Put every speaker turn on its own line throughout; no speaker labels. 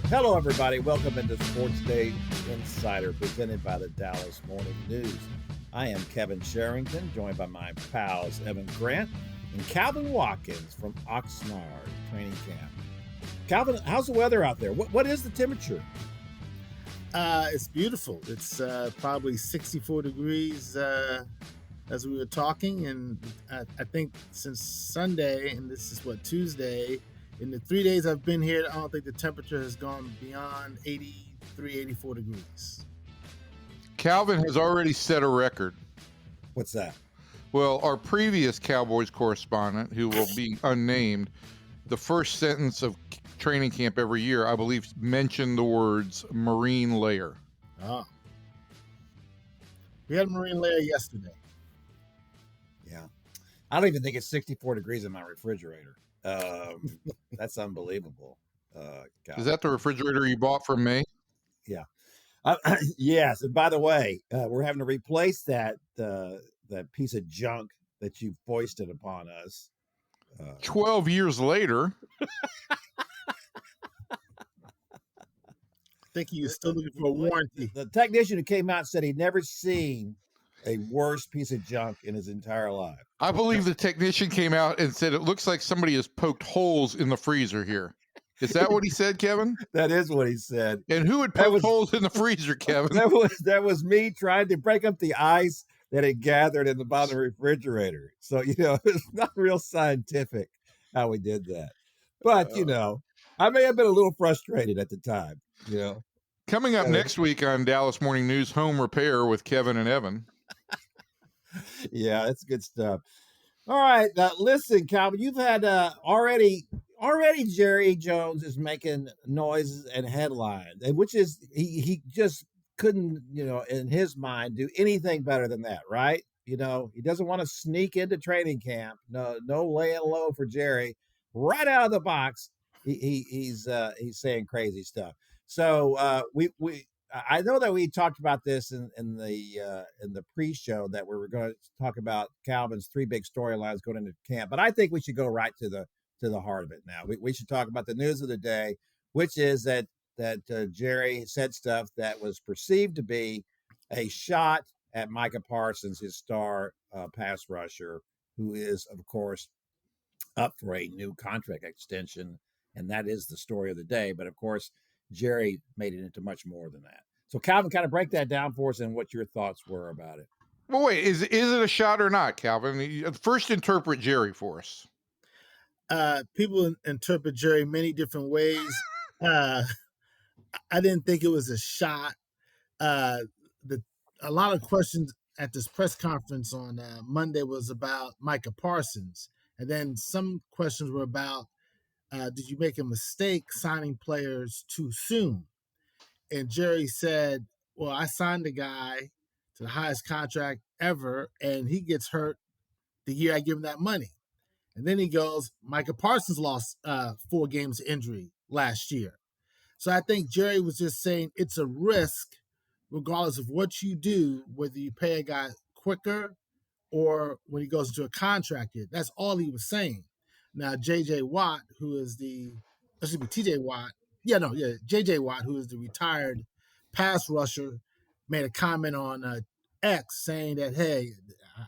Hello, everybody. Welcome into SportsDay Insider, presented by the Dallas Morning News. I am Kevin Sherrington, joined by my pals Evan Grant and Calvin Watkins from Oxnard Training Camp. Calvin, how's the weather out there? What is the temperature?
It's beautiful. It's probably 64 degrees as we were talking, and I think since Sunday, and this is Tuesday, in the 3 days I've been here, I don't think the temperature has gone beyond 83, 84 degrees.
Calvin has already set a record.
What's that?
Well, our previous Cowboys correspondent, who will be unnamed, the first sentence of training camp every year, I believe, mentioned the words marine layer.
Oh. We had a marine layer yesterday.
Yeah. I don't even think it's 64 degrees in my refrigerator. That's unbelievable.
Is that the refrigerator you bought from me?
Yeah. Yes. And by the way, we're having to replace that piece of junk that you foisted upon us.
12 years later.
I think he was still looking for a warranty.
The technician who came out said he'd never seen a worse piece of junk in his entire life.
I believe the technician came out and said, it looks like somebody has poked holes in the freezer here. Is that what he said, Kevin?
That is what he said.
And who would poke holes in the freezer, Kevin?
That was me trying to break up the ice that had gathered in the bottom of the refrigerator. So, it's not real scientific how we did that. But, I may have been a little frustrated at the time,
Coming up next week on Dallas Morning News, Home Repair with Kevin and Evan.
Yeah, that's good stuff. All right. Listen, Calvin, you've had already Jerry Jones is making noises and headlines, and which is he just couldn't, in his mind, do anything better than that, right? He doesn't want to sneak into training camp. No laying low for Jerry. Right out of the box, he's saying crazy stuff. So I know that we talked about this in the pre-show, that we were going to talk about Calvin's three big storylines going into camp, but I think we should go right to the heart of it now. We should talk about the news of the day, which is that Jerry said stuff that was perceived to be a shot at Micah Parsons, his star pass rusher, who is, of course, up for a new contract extension, and that is the story of the day. But of course, Jerry made it into much more than that. So Calvin, kind of break that down for us and what your thoughts were about it.
Well, wait, is it a shot or not, Calvin? First, interpret Jerry for us.
People interpret Jerry many different ways. I didn't think it was a shot. A lot of questions at this press conference on Monday was about Micah Parsons. And then some questions were about, did you make a mistake signing players too soon? And Jerry said, well, I signed a guy to the highest contract ever, and he gets hurt the year I give him that money. And then he goes, Micah Parsons lost 4 games of injury last year. So I think Jerry was just saying it's a risk, regardless of what you do, whether you pay a guy quicker or when he goes into a contract year. That's all he was saying. Now, J.J. Watt, who is T.J. Watt, J.J. Watt, who is the retired pass rusher, made a comment on X saying that, hey,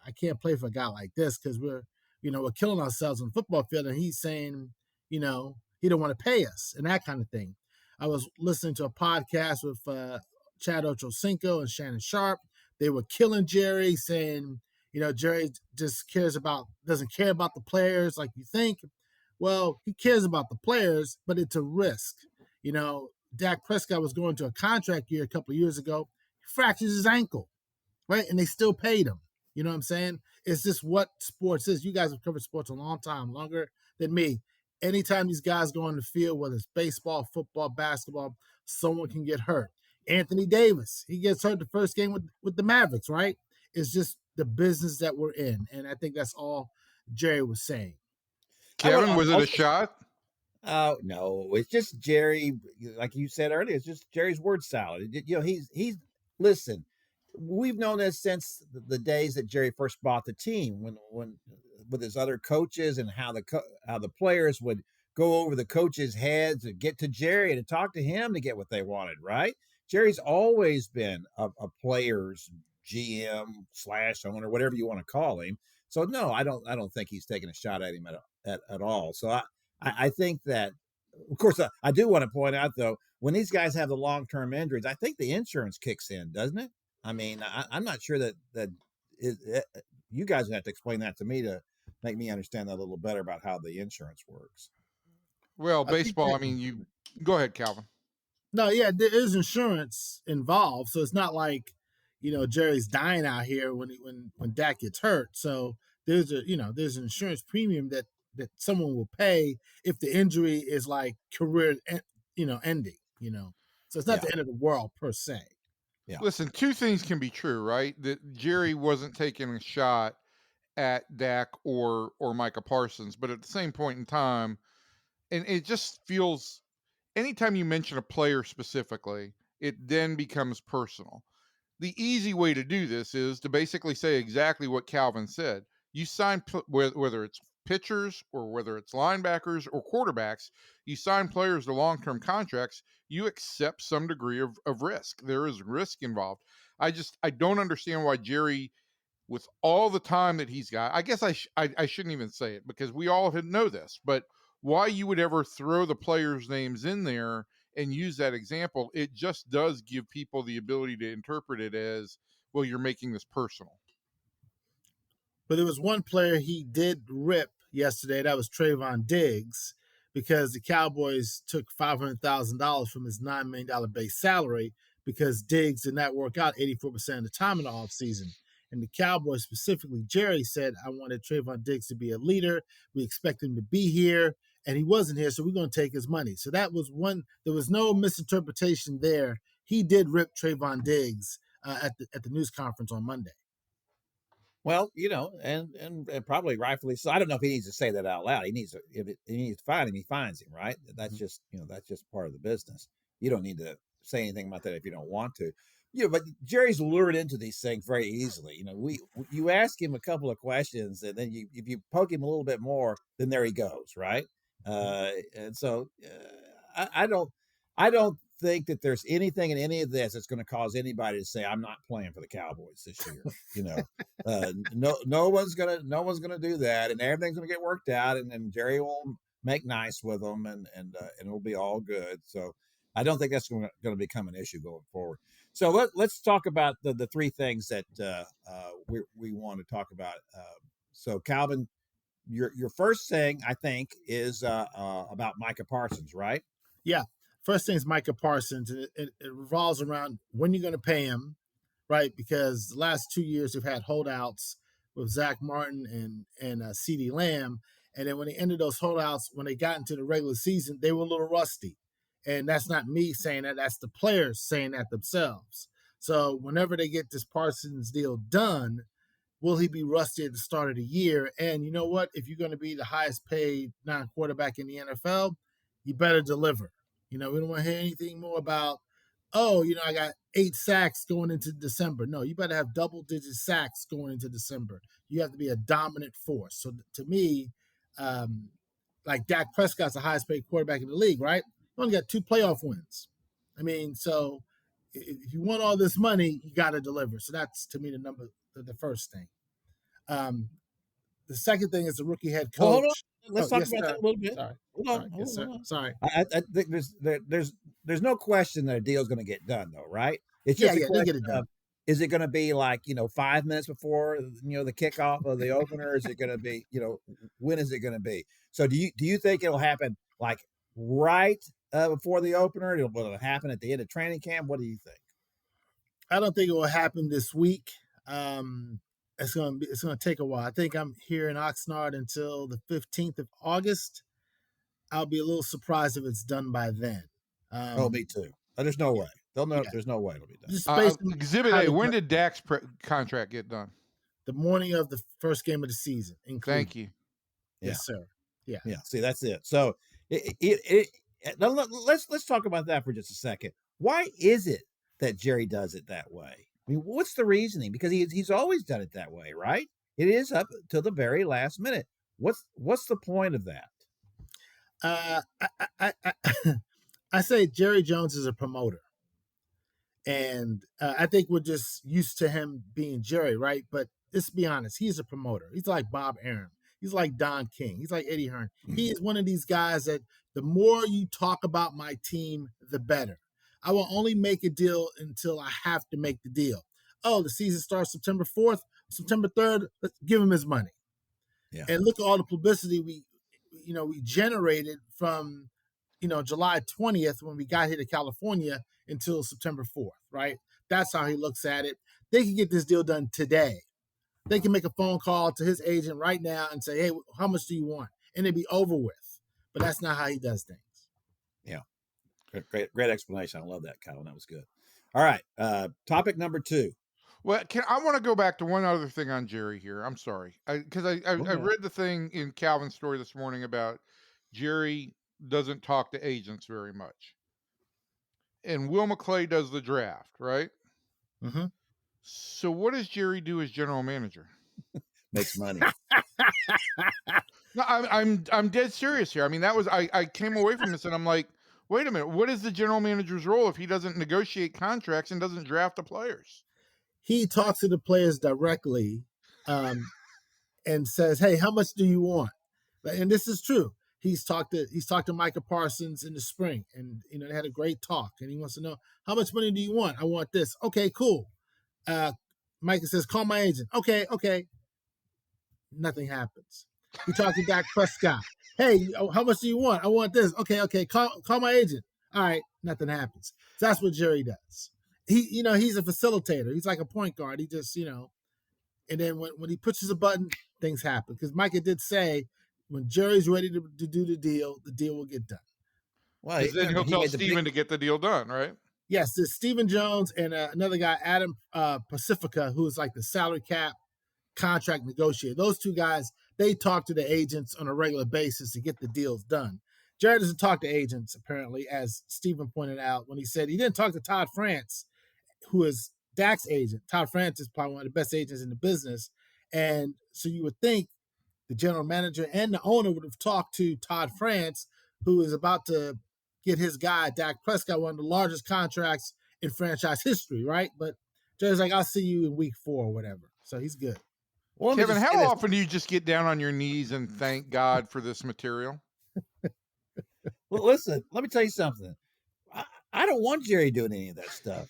I can't play for a guy like this because we're killing ourselves on the football field. And he's saying, he don't want to pay us and that kind of thing. I was listening to a podcast with Chad Ochocinco and Shannon Sharp. They were killing Jerry, saying, Jerry just doesn't care about the players like you think. Well, he cares about the players, but it's a risk. Dak Prescott was going to a contract year a couple of years ago. He fractures his ankle, right? And they still paid him. You know what I'm saying? It's just what sports is. You guys have covered sports a long time, longer than me. Anytime these guys go on the field, whether it's baseball, football, basketball, someone can get hurt. Anthony Davis, he gets hurt the first game with the Mavericks, right? It's just the business that we're in. And I think that's all Jerry was saying.
Kevin, was it a shot?
Oh, no, it's just Jerry. Like you said earlier, it's just Jerry's word salad. He's listen, we've known this since the days that Jerry first bought the team, when with his other coaches, and how the players would go over the coaches' heads and get to Jerry and talk to him to get what they wanted, right? Jerry's always been a player's GM / owner, whatever you want to call him. So no, I don't think he's taking a shot at him at all. So I think that, of course, I do want to point out though, when these guys have the long-term injuries, I think the insurance kicks in, doesn't it? I mean, I'm not sure that you guys have to explain that to me to make me understand that a little better about how the insurance works.
Well, baseball, I mean, you go ahead, Calvin.
No, yeah, there is insurance involved, so it's not like, Jerry's dying out here when Dak gets hurt. So there's there's an insurance premium that someone will pay if the injury is like career, ending. So it's not the end of the world per se.
Yeah.
Listen, two things can be true, right? That Jerry wasn't taking a shot at Dak or Micah Parsons, but at the same point in time, and it just feels, anytime you mention a player specifically, it then becomes personal. The easy way to do this is to basically say exactly what Calvin said. You sign, whether it's pitchers or whether it's linebackers or quarterbacks, you sign players to long-term contracts, you accept some degree of risk. There is risk involved. I don't understand why Jerry, with all the time that he's got, I guess I shouldn't even say it because we all know this, but why you would ever throw the players' names in there and use that example, it just does give people the ability to interpret it as, well, you're making this personal.
But there was one player he did rip yesterday. That was Trayvon Diggs, because the Cowboys took $500,000 from his $9 million base salary because Diggs did not work out 84% of the time in the offseason. And the Cowboys, specifically Jerry, said, I wanted Trayvon Diggs to be a leader. We expect him to be here. And he wasn't here, so we're going to take his money. So that was one. There was no misinterpretation there. He did rip Trayvon Diggs at the news conference on Monday.
Well, and probably rightfully so. I don't know if he needs to say that out loud. He needs to, if he needs to find him, he finds him, right? That's just, that's just part of the business. You don't need to say anything about that if you don't want to. But Jerry's lured into these things very easily. You ask him a couple of questions, and then if you poke him a little bit more, then there he goes, right? And so I don't think that there's anything in any of this that's going to cause anybody to say, I'm not playing for the Cowboys this year. No one's gonna do that, and everything's gonna get worked out, and then Jerry will make nice with them, and it'll be all good. So I don't think that's going to become an issue going forward. So let's talk about the three things that we want to talk about. So Calvin, your first thing, I think, is about Micah Parsons, right?
Yeah. First thing is Micah Parsons. It revolves around when you're going to pay him, right? Because the last 2 years we've had holdouts with Zach Martin and CeeDee Lamb. And then when they ended those holdouts, when they got into the regular season, they were a little rusty. And that's not me saying that. That's the players saying that themselves. So whenever they get this Parsons deal done, will he be rusty at the start of the year? And you know what? If you're going to be the highest paid non-quarterback in the NFL, you better deliver. We don't want to hear anything more about, I got 8 sacks going into December. No, you better have double-digit sacks going into December. You have to be a dominant force. So to me, like Dak Prescott's the highest paid quarterback in the league, right? He only got 2 playoff wins. I mean, so if you want all this money, you got to deliver. So that's, to me, the first thing. The second thing is the rookie head coach.
Hold on. Let's talk about that a little bit.
Sorry.
Hold on.
Sorry.
I think there's no question that a deal's going to get done, though, right? It's just
a question get it done.
Is it going to be like 5 minutes before the kickoff of the opener? Is it going to be when is it going to be? So do you think it'll happen like right before the opener? Will it happen at the end of training camp? What do you think?
I don't think it will happen this week. It's going to take a while. I think I'm here in Oxnard until the 15th of August. I'll be a little surprised if it's done by then.
Me too. There's no way. They'll know. Yeah. There's no way it'll be
done. Exhibit A. When did Dak's contract get done?
The morning of the first game of the season.
Thank you.
Yes, sir. Yeah.
See, that's it. So let's talk about that for just a second. Why is it that Jerry does it that way? I mean, what's the reasoning? Because he's always done it that way, right? It is up till the very last minute. What's the point of that?
I, I say Jerry Jones is a promoter. And I think we're just used to him being Jerry, right? But let's be honest, he's a promoter. He's like Bob Aaron. He's like Don King. He's like Eddie Hearn. He is one of these guys that the more you talk about my team, the better. I will only make a deal until I have to make the deal. Oh, the season starts September 4th, September 3rd. Let's give him his money.
Yeah.
And look at all the publicity we generated from, July 20th when we got here to California until September 4th, right? That's how he looks at it. They can get this deal done today. They can make a phone call to his agent right now and say, hey, how much do you want? And it'd be over with. But that's not how he does things.
Yeah. Great explanation. I love that, Calvin. That was good. All right. Topic number 2.
Well, I want to go back to one other thing on Jerry here. I'm sorry. Because I read the thing in Calvin's story this morning about Jerry doesn't talk to agents very much. And Will McClay does the draft, right?
Mm-hmm.
So what does Jerry do as general manager?
Makes money.
No, I'm dead serious here. I mean, that was I came away from this and I'm like, wait a minute, what is the general manager's role if he doesn't negotiate contracts and doesn't draft the players?
He talks to the players directly and says, hey, how much do you want? And this is true. He's talked to Micah Parsons in the spring, and they had a great talk. And he wants to know, how much money do you want? I want this. Okay, cool. Micah says, call my agent. Okay. Nothing happens. He talked to Dak Prescott. Hey, how much do you want? I want this. Okay. Call my agent. All right, nothing happens. So that's what Jerry does. He's a facilitator. He's like a point guard. He just, and then when he pushes a button, things happen. Because Micah did say, when Jerry's ready to do the deal will get done.
Well, then he'll tell Steven to get the deal done, right?
Yes, there's Stephen Jones and another guy, Adam Pacifica, who is like the salary cap contract negotiator. Those two guys, they talk to the agents on a regular basis to get the deals done. Jerry doesn't talk to agents, apparently, as Stephen pointed out when he said he didn't talk to Todd France, who is Dak's agent. Todd France is probably one of the best agents in the business. And so you would think the general manager and the owner would have talked to Todd France, who is about to get his guy, Dak Prescott, one of the largest contracts in franchise history, right? But Jerry's like, I'll see you in week 4 or whatever. So he's good.
Well, Kevin, how often do you just get down on your knees and thank God for this material?
Well, listen, let me tell you something. I don't want Jerry doing any of that stuff.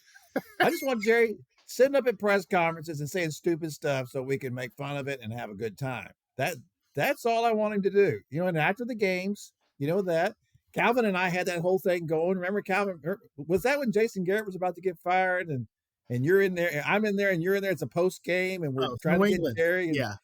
I just want Jerry sitting up at press conferences and saying stupid stuff so we can make fun of it and have a good time. That's all I want him to do. And after the games, that Calvin and I had that whole thing going. Remember, Calvin, was that when Jason Garrett was about to get fired and you're in there, I'm in there, and you're in there. It's a post game, and we're trying to get Jerry. And
yeah,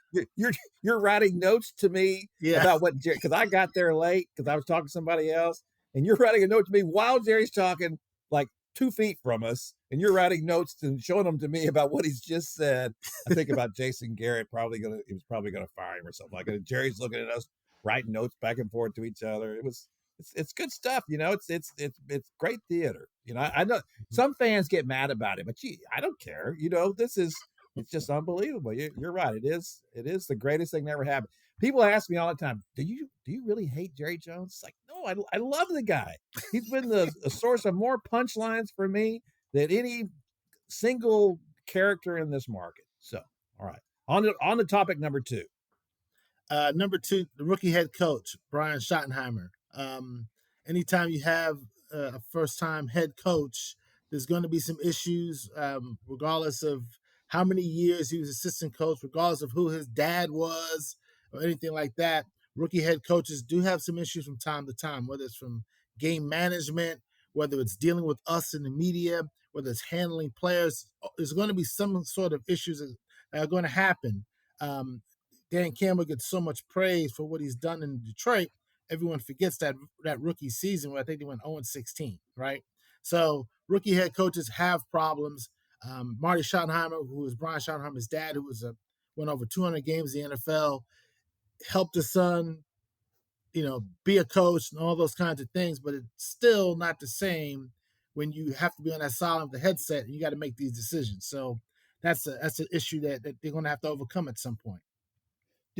you're writing notes to me about what Jerry, because I got there late because I was talking to somebody else, and you're writing a note to me while Jerry's talking like 2 feet from us, and you're writing notes and showing them to me about what he's just said. I think about Jason Garrett he was probably gonna fire him or something like that. And Jerry's looking at us, writing notes back and forth to each other. It's good stuff, it's great theater. I know some fans get mad about it, but I don't care. It's just unbelievable. You're right. It is the greatest thing that ever happened. People ask me all the time, do you really hate Jerry Jones? It's like, no, I love the guy. He's been a source of more punchlines for me than any single character in this market. So, all right. On to topic number 2.
Number 2, the rookie head coach, Brian Schottenheimer. Anytime you have a first-time head coach, there's going to be some issues, regardless of how many years he was assistant coach, regardless of who his dad was or anything like that. Rookie head coaches do have some issues from time to time, whether it's from game management, whether it's dealing with us in the media, whether it's handling players. There's going to be some sort of issues that are going to happen. Dan Campbell gets so much praise for what he's done in Detroit. Everyone forgets that rookie season where I think they went 0-16, right? So rookie head coaches have problems. Marty Schottenheimer, who is Brian Schottenheimer's dad, who went over 200 games in the NFL, helped his son, be a coach and all those kinds of things, but it's still not the same when you have to be on that sideline with the headset and you got to make these decisions. So that's an issue that they're going to have to overcome at some point.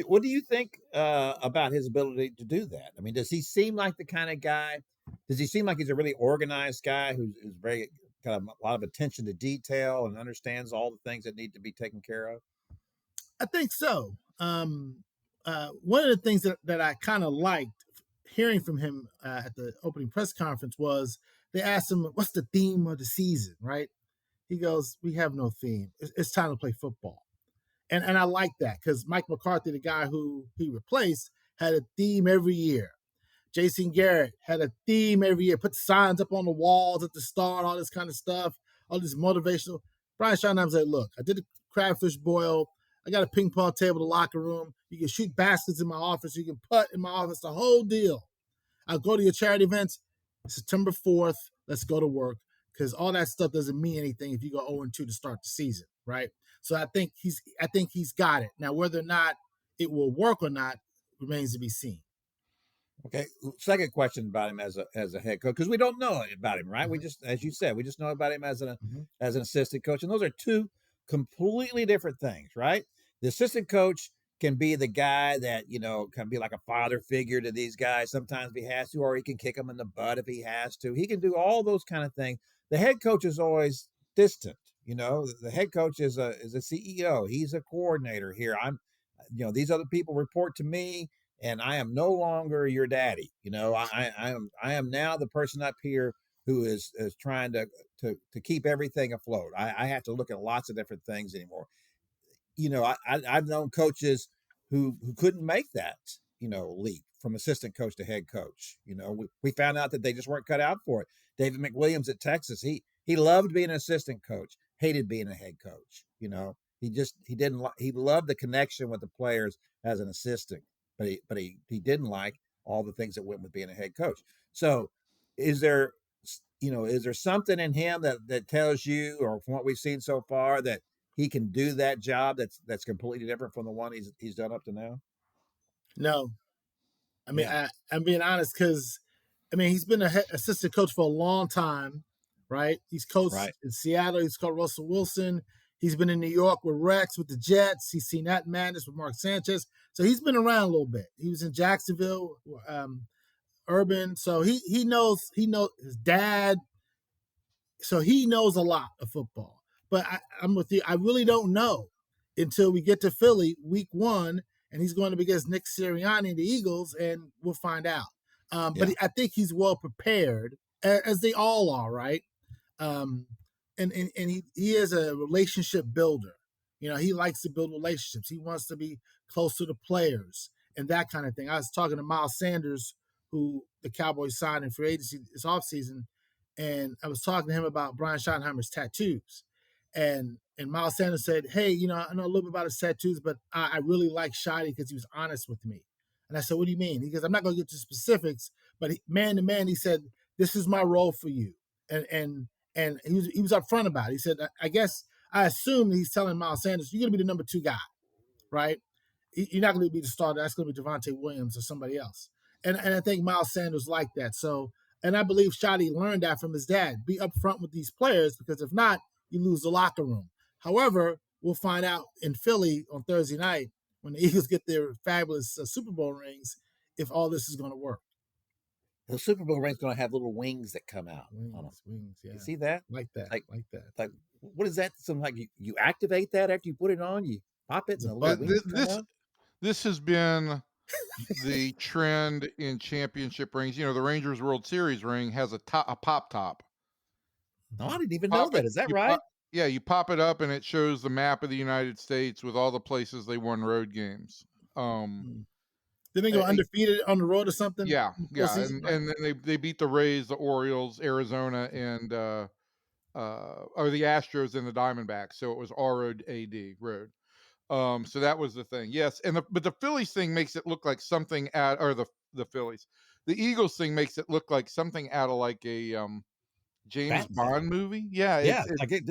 What do you think about his ability to do that? I mean, does he seem like the kind of guy? Does he seem like he's a really organized guy who's very got a lot of attention to detail and understands all the things that need to be taken care of?
I think so. One of the things that I kind of liked hearing from him at the opening press conference was they asked him, "What's the theme of the season?" Right? He goes, "We have no theme. It's time to play football." And I like that because Mike McCarthy, the guy who he replaced, had a theme every year. Jason Garrett had a theme every year, put signs up on the walls at the start, all this kind of stuff, all this motivational. Brian Schottenheimer said, "Look, I did a crabfish boil. I got a ping pong table in the locker room. You can shoot baskets in my office. You can putt in my office, the whole deal. I'll go to your charity events. September 4th, let's go to work because all that stuff doesn't mean anything if you go 0-2 to start the season, right?" So I think he's got it. Now, whether or not it will work or not remains to be seen.
Okay. Second question about him as a head coach, because we don't know about him, right?
Mm-hmm.
We just, as you said, we just know about him as an
Mm-hmm.
assistant coach, and those are two completely different things, right? The assistant coach can be the guy that can be like a father figure to these guys sometimes if he has to, or he can kick them in the butt if he has to. He can do all those kind of things. The head coach is always distant. The head coach is a CEO. He's a coordinator here. These other people report to me, and I am no longer your daddy. I am now the person up here who is trying to keep everything afloat. I have to look at lots of different things anymore. I've known coaches who couldn't make that leap from assistant coach to head coach. We found out that they just weren't cut out for it. David McWilliams at Texas, he loved being an assistant coach, hated being a head coach. He loved the connection with the players as an assistant, but he didn't like all the things that went with being a head coach. So is there something in him that tells you, or from what we've seen so far, that he can do that job that's completely different from the one he's done up to now?
No, I mean, I'm being honest because, he's been an assistant coach for a long time, right? He's coached in Seattle. He's coached Russell Wilson. He's been in New York with Rex, with the Jets. He's seen that madness with Mark Sanchez. So he's been around a little bit. He was in Jacksonville, Urban. So he knows his dad. So he knows a lot of football. But I'm with you. I really don't know until we get to Philly week 1, and he's going to be against Nick Sirianni and the Eagles, and we'll find out. But I think he's well prepared, as they all are, right? And he is a relationship builder. He likes to build relationships. He wants to be close to the players and that kind of thing. I was talking to Miles Sanders, who the Cowboys signed in free agency this offseason, and I was talking to him about Brian Schottenheimer's tattoos. And Miles Sanders said, "Hey, I know a little bit about his tattoos, but I really like Shotty because he was honest with me." And I said, "What do you mean?" He goes, "I'm not going to get to specifics, but man to man, he said, this is my role for you." And he was upfront about it. He said, I assume he's telling Miles Sanders, "You're going to be the number 2 guy, right? You're not going to be the starter. That's going to be Devontae Williams or somebody else." And I think Miles Sanders liked that. So, and I believe Shotty learned that from his dad. Be upfront with these players, because if not, you lose the locker room. However, we'll find out in Philly on Thursday night when the Eagles get their fabulous Super Bowl rings if all this is going to work.
The Super Bowl ring's going to have little wings that come out.
Wings, yeah.
You see that?
Like that.
Like, what is that? Something like you activate that after you put it on, you pop it, and the little wings come out?
This has been the trend in championship rings. The Rangers World Series ring has a pop top.
No, I didn't even know that. Is that right?
You pop it up and it shows the map of the United States with all the places they won road games.
Didn't they go undefeated on the road or something?
Yeah. And then they beat the Rays, the Orioles, Arizona, and or the Astros and the Diamondbacks. So it was R-O-A-D, road. So that was the thing. Yes, but the Phillies thing makes it look like something the Phillies. The Eagles thing makes it look like something out of like a James Bond movie. Yeah.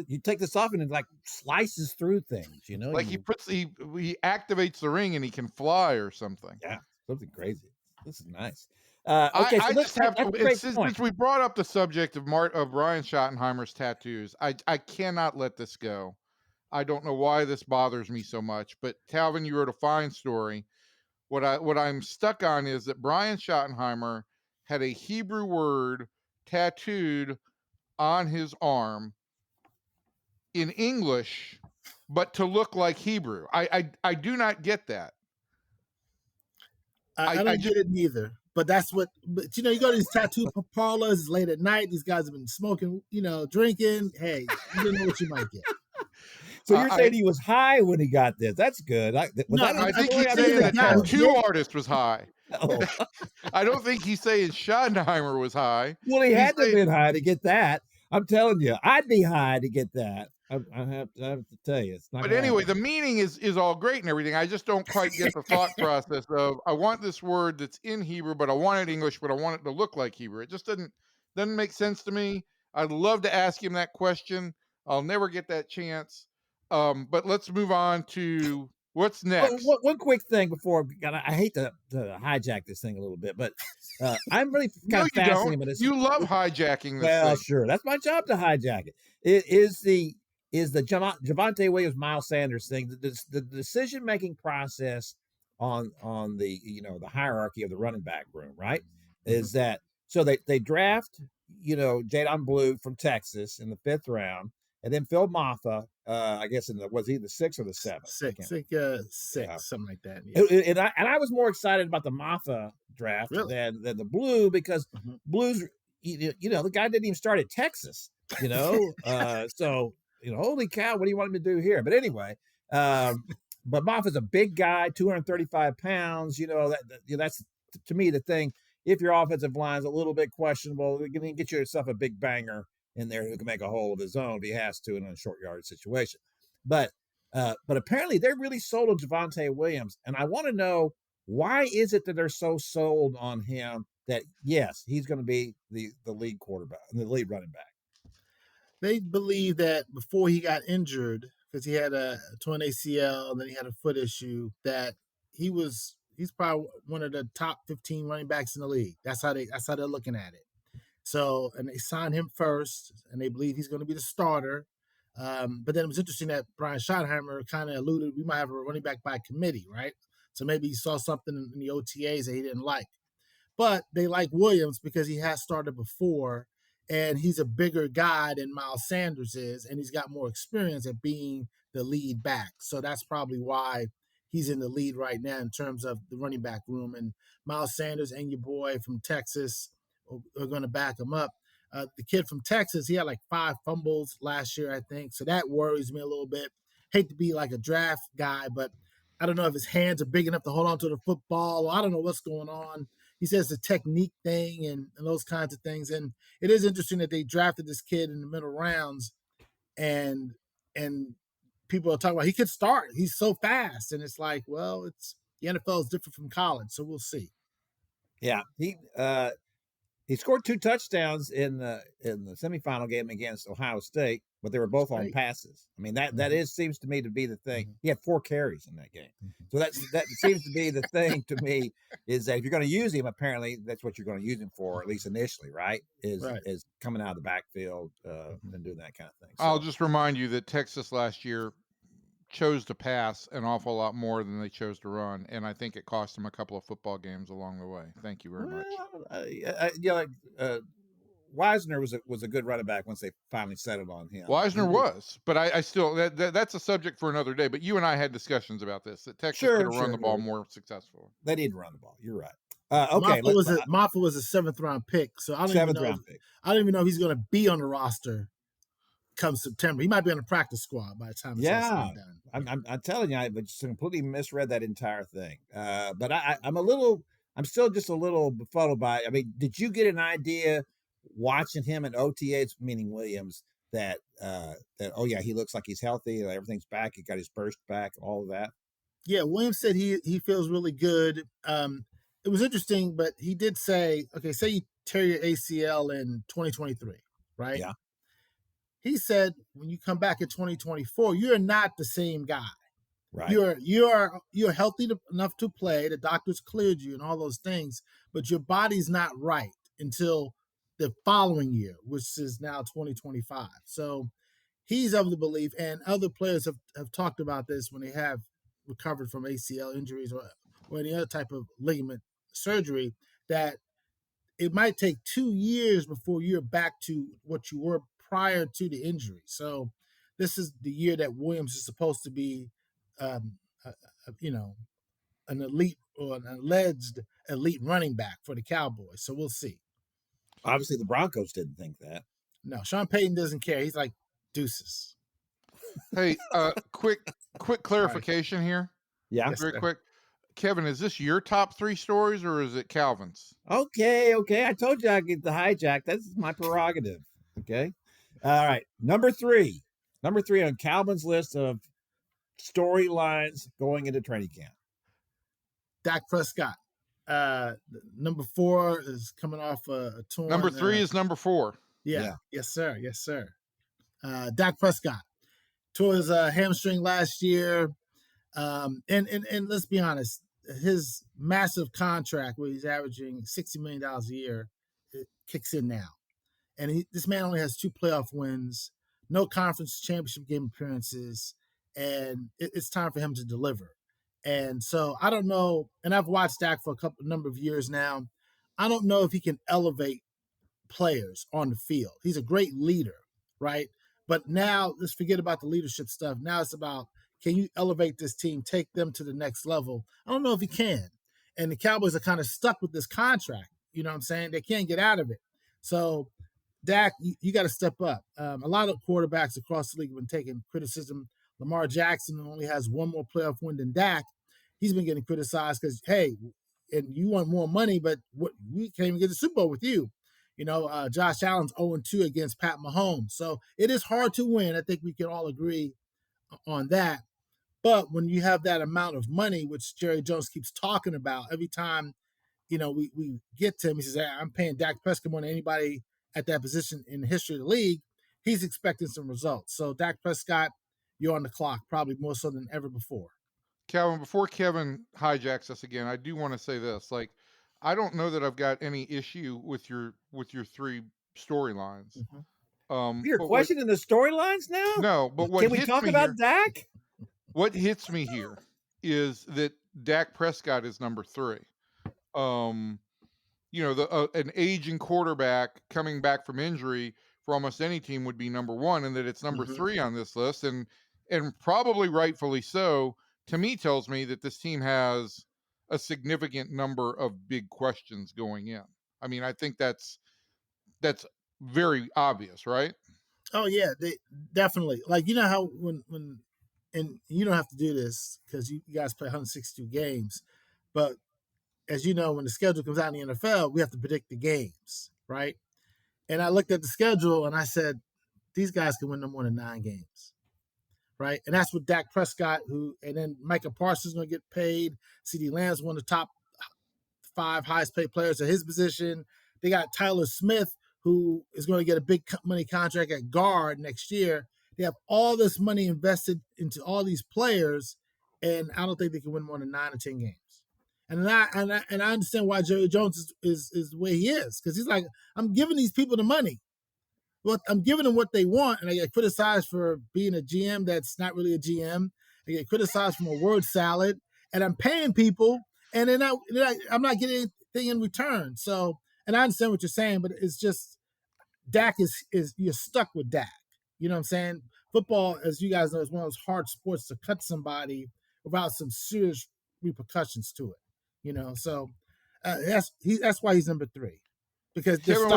You take this off and it like slices through things,
Like he activates the ring and he can fly or something.
Yeah, something crazy. This is nice.
Okay, since we brought up the subject of Brian Schottenheimer's tattoos, I cannot let this go. I don't know why this bothers me so much, but Calvin, you wrote a fine story. What I'm stuck on is that Brian Schottenheimer had a Hebrew word tattooed on his arm in English, but to look like Hebrew. I do not get that.
I don't get it neither. But that's what. But you go to these tattoo parlors late at night. These guys have been smoking, drinking. Hey, you don't know what you might get.
So you're saying he was high when he got this? That's good.
I think he's saying the tattoo artist was high.
Oh.
I don't think he's saying Schottenheimer was high.
Well, he had to have been high to get that. I'm telling you, I'd be high to get that. I have to tell you, it's not.
But anyway, the meaning is all great and everything. I just don't quite get the thought process of I want this word that's in Hebrew, but I want it English, but I want it to look like Hebrew. It just doesn't make sense to me. I'd love to ask him that question. I'll never get that chance. But let's move on to what's next.
One quick thing before I hate to hijack this thing a little bit, but I'm really kind of fascinated by this.
You love hijacking this
thing.
Sure.
That's my job to hijack it. It is the Javonte Williams, Miles Sanders thing, the decision-making process on the the hierarchy of the running back room, right? Mm-hmm. Is that so they draft Jadon Blue from Texas in the 5th round, and then Phil Maffa, I guess was he the 6th or the 7th?
Six, something like that. Yeah.
And I was more excited about the Maffa draft than the Blue because Blue's the guy didn't even start at Texas, so. Holy cow, what do you want him to do here? But anyway, but Moffa's a big guy, 235 pounds. That's to me the thing. If your offensive line's a little bit questionable, you can get yourself a big banger in there who can make a hole of his own if he has to in a short yardage situation. But apparently they're really sold on Javonte Williams, and I want to know why is it that they're so sold on him that yes, he's going to be the lead quarterback, the lead running back.
They believe that before he got injured, because he had a torn ACL and then he had a foot issue, that he's probably one of the top 15 running backs in the league. That's how they're looking at it. So, and they signed him first, and they believe he's going to be the starter. But then it was interesting that Brian Schottenheimer kind of alluded we might have a running back by committee, right? So maybe he saw something in the OTAs that he didn't like. But they like Williams because he has started before, and he's a bigger guy than Miles Sanders is, and he's got more experience at being the lead back. So that's probably why he's in the lead right now in terms of the running back room. And Miles Sanders and your boy from Texas are going to back him up. The kid from Texas, he had like 5 fumbles last year, I think. So that worries me a little bit. Hate to be like a draft guy, but I don't know if his hands are big enough to hold on to the football. Or I don't know what's going on. He says the technique thing and those kinds of things. And it is interesting that they drafted this kid in the middle rounds and people are talking about he could start. He's so fast. And it's like, well, the NFL is different from college. So we'll see.
Yeah. He scored 2 touchdowns in the semifinal game against Ohio State, but they were both on passes. I mean, that seems to me to be the thing. He had 4 carries in that game. So that seems to be the thing to me is that if you're going to use him, apparently that's what you're going to use him for, at least initially, right? Is coming out of the backfield and doing that kind of thing. So,
I'll just remind you that Texas last year chose to pass an awful lot more than they chose to run, and I think it cost them a couple of football games along the way. Thank you very much.
Wisner was a good running back once they finally settled on him.
Wisner was, but I still that's a subject for another day. But you and I had discussions about this that Texas could have run the ball more successfully.
They didn't run the ball. You're right. Okay,
Maffa was a 7th round pick, so I don't even know if he's going to be on the roster come September. He might be on the practice squad by the time it's all done.
I'm telling you, I just completely misread that entire thing. But I'm still just a little befuddled by it. I mean, did you get an idea watching him in OTAs, meaning Williams, that he looks like he's healthy, everything's back, he got his burst back, all of that?
Yeah, Williams said he feels really good. It was interesting, but he did say, okay, say you tear your ACL in 2023, right?
Yeah.
He said, when you come back in 2024, you're not the same guy.
Right.
You're healthy enough to play. The doctors cleared you and all those things, but your body's not right until the following year, which is now 2025. So he's of the belief, and other players have talked about this when they have recovered from ACL injuries or any other type of ligament surgery, that it might take 2 years before you're back to what you were prior to the injury. So this is the year that Williams is supposed to be, um, an elite or an alleged elite running back for the Cowboys. So we'll see.
Obviously, the Broncos didn't think that.
No, Sean Payton doesn't care. He's like, deuces.
Hey, quick clarification here.
Yeah.
Yes,
Very
sir.
quick. Kevin, is this your top 3 stories or is it Calvin's?
Okay. I told you I'd get the hijack. That's my prerogative. Okay. All right. Number three on Calvin's list of storylines going into training camp.
Dak Prescott. Number 4 is coming off a torn.
Number 3 is number 4.
Yeah. Yes, sir. Dak Prescott tore his hamstring last year. And let's be honest, his massive contract where he's averaging $60 million a year, it kicks in now. And this man only has 2 playoff wins, no conference championship game appearances, and it's time for him to deliver. And so I don't know, and I've watched Dak for a number of years now. I don't know if he can elevate players on the field. He's a great leader, right? But now let's forget about the leadership stuff. Now it's about, can you elevate this team, take them to the next level? I don't know if he can. And the Cowboys are kind of stuck with this contract. You know what I'm saying? They can't get out of it. So Dak, you got to step up. A lot of quarterbacks across the league have been taking criticism. Lamar Jackson only has 1 more playoff win than Dak. He's been getting criticized because, hey, and you want more money, but we can't even get the Super Bowl with you. Josh Allen's 0-2 against Pat Mahomes. So it is hard to win. I think we can all agree on that. But when you have that amount of money, which Jerry Jones keeps talking about, every time, we get to him, he says, hey, I'm paying Dak Prescott more than anybody at that position in the history of the league. He's expecting some results. So Dak Prescott, you're on the clock, probably more so than ever before.
Calvin, before Kevin hijacks us again, I do want to say this. Like, I don't know that I've got any issue with your 3 storylines.
Mm-hmm.
You're questioning the storylines now?
No, but what
can we
hits
talk
me
about
here,
Dak?
What hits me here is that Dak Prescott is number 3. An aging quarterback coming back from injury for almost any team would be number 1, and that it's number 3 on this list, and probably rightfully so. To me, tells me that this team has a significant number of big questions going in. I mean, I think that's very obvious, right?
Oh yeah, definitely. Like, you know how when and you don't have to do this because you guys play 162 games, but as you know, when the schedule comes out in the NFL, we have to predict the games, right? And I looked at the schedule and I said, these guys can win no more than 9 games, right? And that's with Dak Prescott, and then Micah Parsons is going to get paid. CeeDee Lamb's one of the top 5 highest paid players at his position. They got Tyler Smith, who is going to get a big money contract at guard next year. They have all this money invested into all these players, and I don't think they can win more than 9 or 10 games. And I understand why Jerry Jones is the way he is, because he's like, I'm giving these people the money. Well, I'm giving them what they want, and I get criticized for being a GM that's not really a GM. I get criticized from a word salad, and I'm paying people, and then I'm not getting anything in return. So, and I understand what you're saying, but it's just Dak is you're stuck with Dak. You know what I'm saying? Football, as you guys know, is one of those hard sports to cut somebody without some serious repercussions to it. So that's why he's number 3. Because
Kevin,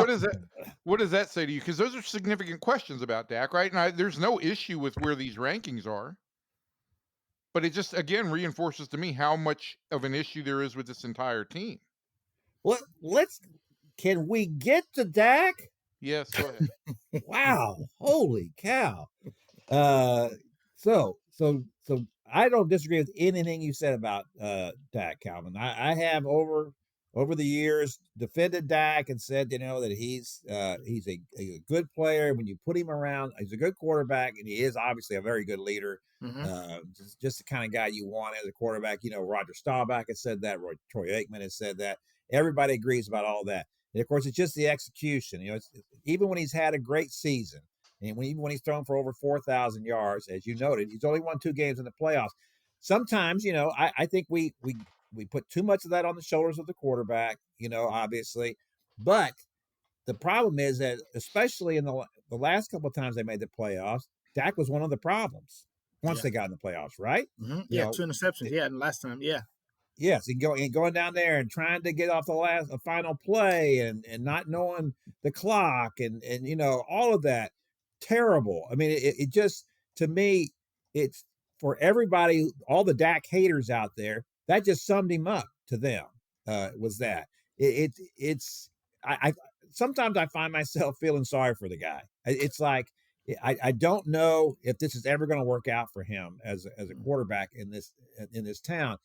what does that say to you? Because those are significant questions about Dak, right? And there's no issue with where these rankings are, but it just again reinforces to me how much of an issue there is with this entire team.
Well, can we get to Dak?
Yes, go ahead.
Wow, holy cow! So I don't disagree with anything you said about Dak, Calvin. I have over the years defended Dak and said, that he's a good player. When you put him around, he's a good quarterback, and he is obviously a very good leader.
Mm-hmm.
Just the kind of guy you want as a quarterback. Roger Staubach has said that. Troy Aikman has said that. Everybody agrees about all that. And of course, it's just the execution. Even when he's had a great season, and even when he's thrown for over 4,000 yards, as you noted, he's only won 2 games in the playoffs. Sometimes, I think we we put too much of that on the shoulders of the quarterback, obviously. But the problem is that, especially in the last couple of times they made the playoffs, Dak was one of the problems once they got in the playoffs, right?
Mm-hmm. Yeah, 2 interceptions. And last time,
Yes, and going down there and trying to get off the final play and not knowing the clock and all of that. Terrible. I mean, it just, to me, it's for everybody, all the Dak haters out there, that just summed him up to them. Was that it's I sometimes I find myself feeling sorry for the guy. It's like I don't know if this is ever going to work out for him as a quarterback in this town.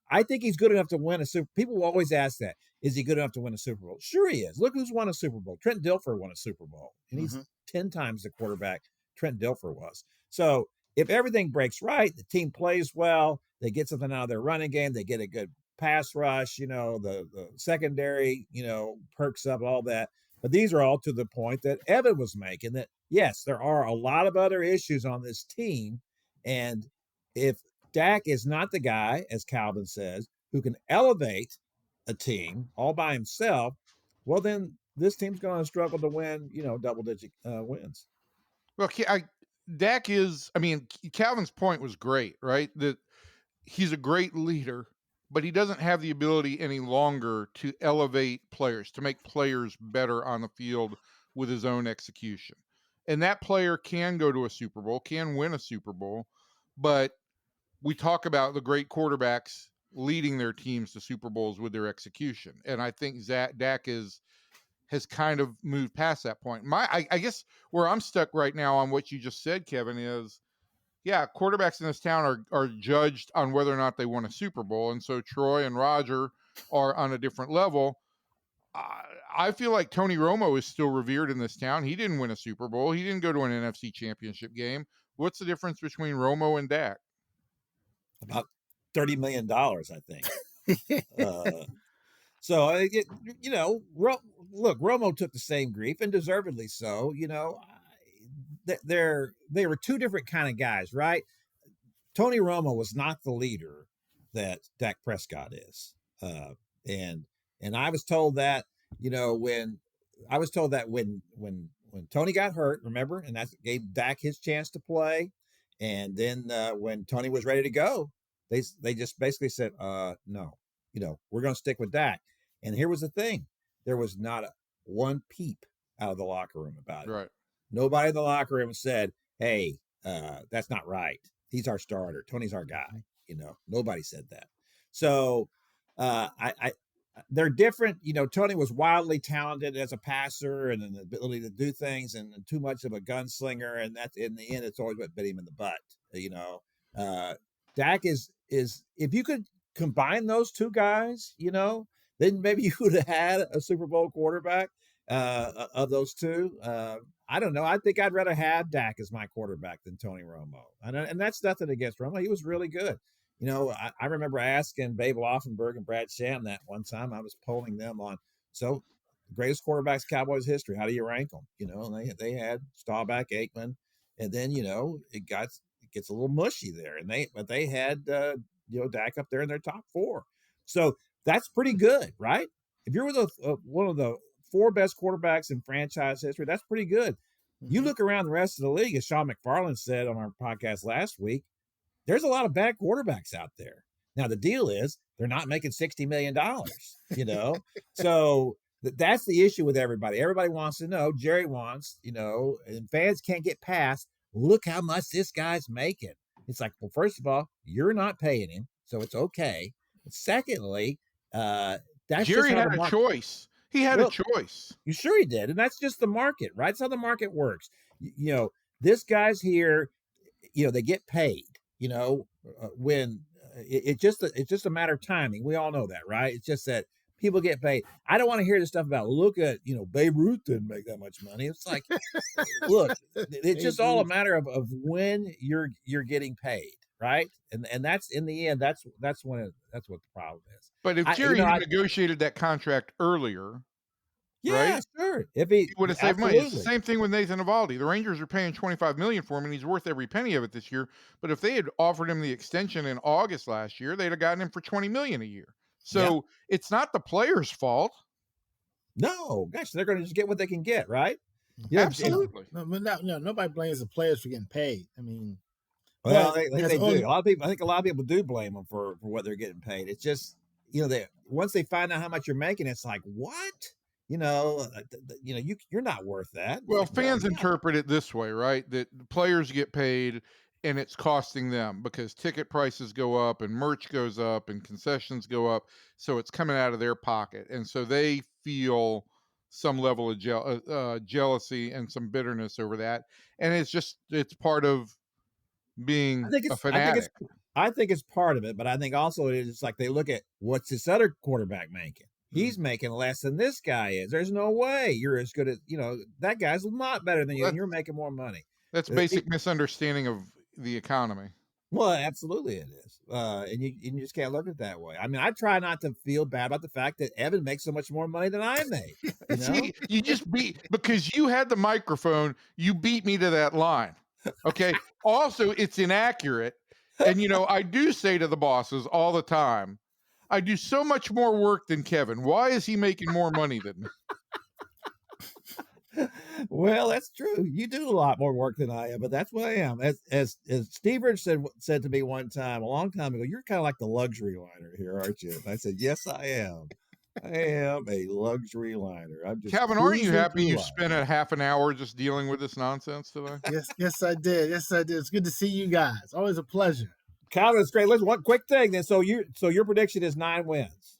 I think he's good enough to win a Super. People will always ask that: is he good enough to win a Super Bowl? Sure, he is. Look who's won a Super Bowl. Trent Dilfer won a Super Bowl, and he's 10 times the quarterback Trent Dilfer was. So if everything breaks right, the team plays well, they get something out of their running game, they get a good pass rush, the secondary, perks up, all that. But these are all to the point that Evan was making, that yes, there are a lot of other issues on this team, and if Dak is not the guy, as Calvin says, who can elevate a team all by himself, well, then this team's going to struggle to win, double-digit wins.
Well, Dak is, Calvin's point was great, right? That he's a great leader, but he doesn't have the ability any longer to elevate players, to make players better on the field with his own execution. And that player can go to a Super Bowl, can win a Super Bowl, but we talk about the great quarterbacks leading their teams to Super Bowls with their execution. And I think Dak has kind of moved past that point. I guess where I'm stuck right now on what you just said, Kevin, is, quarterbacks in this town are judged on whether or not they won a Super Bowl. And so Troy and Roger are on a different level. I feel like Tony Romo is still revered in this town. He didn't win a Super Bowl. He didn't go to an NFC championship game. What's the difference between Romo and Dak?
About $30 million, I think. So, look, Romo took the same grief, and deservedly so. They were two different kind of guys, right? Tony Romo was not the leader that Dak Prescott is. And I was told that, when Tony got hurt, remember, and that gave Dak his chance to play. And then when Tony was ready to go, they just basically said, no, we're going to stick with Dak. And here was the thing. There was not one peep out of the locker room about it.
Right.
Nobody in the locker room said, hey, that's not right. He's our starter. Tony's our guy. Nobody said that. So they're different. Tony was wildly talented as a passer and an ability to do things, and too much of a gunslinger. And that's, in the end, it's always what bit him in the butt. Dak is if you could combine those two guys, then maybe you would have had a Super Bowl quarterback of those two. I don't know. I think I'd rather have Dak as my quarterback than Tony Romo. And that's nothing against Romo. He was really good. I remember asking Babe Laufenberg and Brad Sham that one time. I was polling them on, so the greatest quarterbacks Cowboys history, how do you rank them? And they had Staubach, Aikman, and then, it gets a little mushy there. But they had, Dak up there in their top four. So that's pretty good, right? If you're with one of the four best quarterbacks in franchise history, that's pretty good. Mm-hmm. You look around the rest of the league, as Sean McFarland said on our podcast last week, there's a lot of bad quarterbacks out there. Now, the deal is they're not making $60 million, So that's the issue with everybody. Everybody wants to know, Jerry wants, and fans can't get past, look how much this guy's making. It's like, well, first of all, you're not paying him, so it's okay. But secondly, that's
Jerry
just
had a choice. He had a choice.
You sure he did, and that's just the market, right? That's how the market works. This guy's here. They get paid. When it's just a matter of timing. We all know that, right? It's just that people get paid. I don't want to hear this stuff about, look at, Babe Ruth didn't make that much money. It's like, look, it's just all a matter of when you're getting paid, right? And that's, in the end, that's what the problem is.
But if Jerry had negotiated that contract earlier,
yeah,
right?
Sure. If he
would have saved money. It's the
absolutely.
same thing with Nathan Eovaldi. The Rangers are paying $25 million for him, and he's worth every penny of it this year. But if they had offered him the extension in August last year, they'd have gotten him for $20 million a year. So it's not the player's fault.
No, gosh, they're going to just get what they can get, right?
Yeah, absolutely.
Nobody blames the players for getting paid. I mean,
well, they do. A lot of people, I think a lot of people do blame them for what they're getting paid. It's just, once they find out how much you're making, it's like, what? You're not worth that.
Well,
Like,
fans interpret it this way, right? That the players get paid and it's costing them because ticket prices go up and merch goes up and concessions go up. So it's coming out of their pocket. And so they feel some level of jealousy and some bitterness over that. And it's part of being a fanatic.
I think it's part of it, but I think also it's like they look at what's this other quarterback making. He's making less than this guy is. There's no way you're as good as, that guy's a lot better than you, and you're making more money.
That's basic misunderstanding of the economy.
Well, absolutely it is. And you just can't look at it that way. I mean, I try not to feel bad about the fact that Evan makes so much more money than I make.
See, you just because you had the microphone, you beat me to that line. Okay. Also, it's inaccurate. And, I do say to the bosses all the time, I do so much more work than Kevin. Why is he making more money than me?
Well, that's true. You do a lot more work than I am, but that's what I am. As Steve Rich said to me one time, a long time ago, you're kind of like the luxury liner here, aren't you? And I said, yes, I am. I am a luxury liner. I'm just
Calvin, aren't you happy you spent a half an hour just dealing with this nonsense today?
Yes, I did. Yes, I did. It's good to see you guys. Always a pleasure.
Calvin, it's great. Listen, one quick thing then. So your prediction is 9 wins.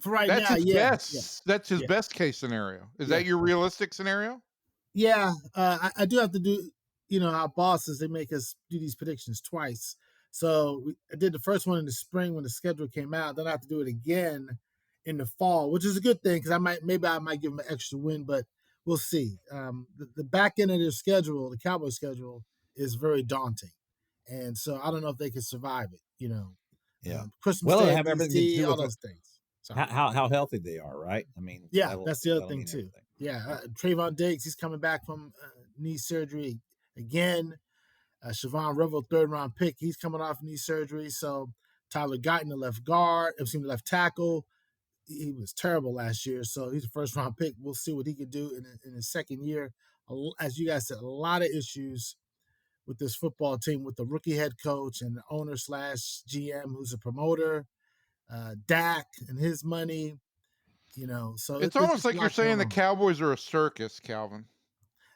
For right
That's
now,
his best.
Yeah.
That's his best case scenario. Is that your realistic scenario?
Yeah, I do have to do. Our bosses, they make us do these predictions twice. So I did the first one in the spring when the schedule came out. Then I have to do it again in the fall, which is a good thing because I might give them an extra win, but we'll see. The back end of their schedule, the Cowboys schedule, is very daunting, and so I don't know if they can survive it.
Yeah.
Christmas Day,
they have everything to do
all
with
those things. So,
how healthy they are, right? I mean,
that's the other thing too.
Everything.
Yeah, Trayvon Diggs, he's coming back from knee surgery again. Siobhan Revel, 3rd-round pick, he's coming off knee surgery. So Tyler Guyton, the left tackle, he was terrible last year. So he's a 1st-round pick. We'll see what he could do in his second year. As you guys said, a lot of issues with this football team with the rookie head coach and the owner / GM who's a promoter, Dak and his money. So
it's almost like you're saying the Cowboys are a circus, Calvin.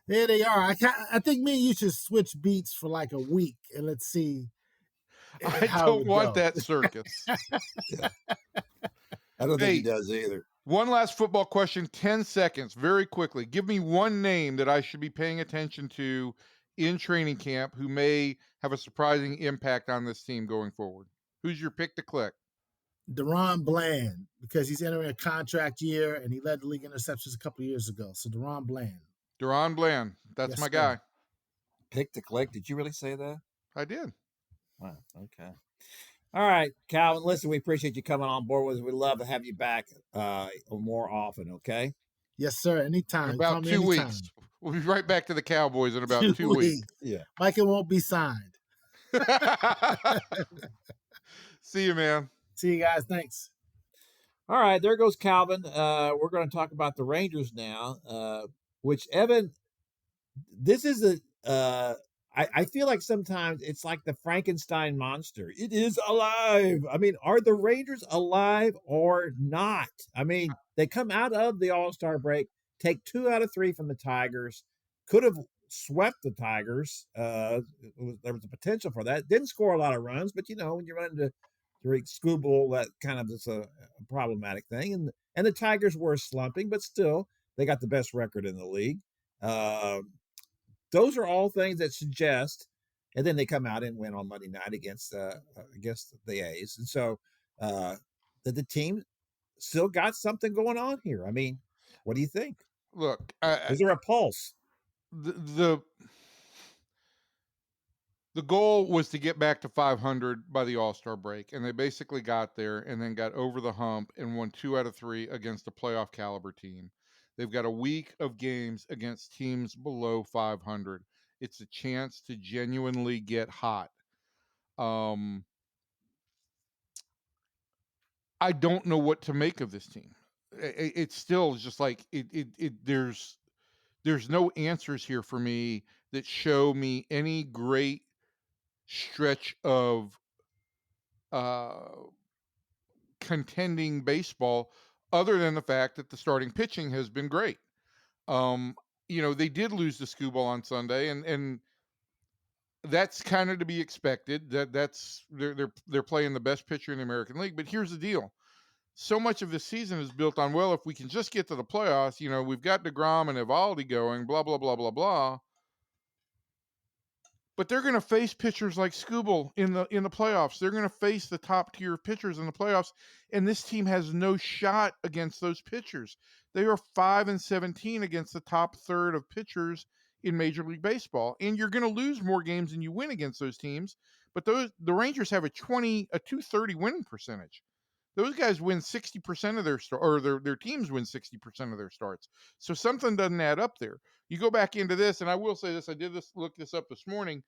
There they are. I think me and you should switch beats for like a week and let's see.
I don't want that circus.
I don't think he does either.
One last football question, 10 seconds, very quickly. Give me one name that I should be paying attention to in training camp who may have a surprising impact on this team going forward. Who's your pick to click?
DaRon Bland, because he's entering a contract year and he led the league interceptions a couple of years ago. So DaRon Bland.
DaRon Bland. That's my guy.
Pick to click. Did you really say that?
I did.
Wow. Okay. All right, Calvin. Listen, we appreciate you coming on board with us. We'd love to have you back more often. Okay.
Yes, sir. Anytime.
In about 2 weeks. We'll be right back to the Cowboys in about 2 weeks.
Yeah. Micah won't be signed.
See you, man.
See you guys. Thanks.
All right, there goes Calvin. We're going to talk about the Rangers now, which Evan, this is I feel like sometimes it's like the Frankenstein monster. It is alive. I mean, are the Rangers alive or not? I mean, they come out of the All-Star break, take 2 out of 3 from the Tigers, could have swept the Tigers. There was a potential for that. Didn't score a lot of runs, but when you run into Scooble, that kind of is a problematic thing. And the Tigers were slumping, but still, they got the best record in the league. Those are all things that suggest, and then they come out and win on Monday night against the A's. And so that the team still got something going on here. I mean, what do you think?
Look,
is there a pulse?
The goal was to get back to 500 by the All-Star break, and they basically got there and then got over the hump and won 2 out of 3 against a playoff caliber team. They've got a week of games against teams below 500. It's a chance to genuinely get hot. I don't know what to make of this team. It's still just like there's no answers here for me that show me any great stretch of contending baseball, other than the fact that the starting pitching has been great. They did lose to Skubal on Sunday, and that's kind of to be expected. They're playing the best pitcher in the American League. But here's the deal: so much of this season is built on, well, if we can just get to the playoffs, we've got DeGrom and Evaldi going, blah blah blah blah blah. But they're going to face pitchers like Skubal in the playoffs. They're going to face the top tier pitchers in the playoffs, and this team has no shot against those pitchers. They are 5-17 against the top third of pitchers in Major League Baseball, and you're going to lose more games than you win against those teams. But the Rangers have a 230 winning percentage. Those guys win 60% of their teams win 60% of their starts. So something doesn't add up there. You go back into this, and I will say this: I did look this up this morning.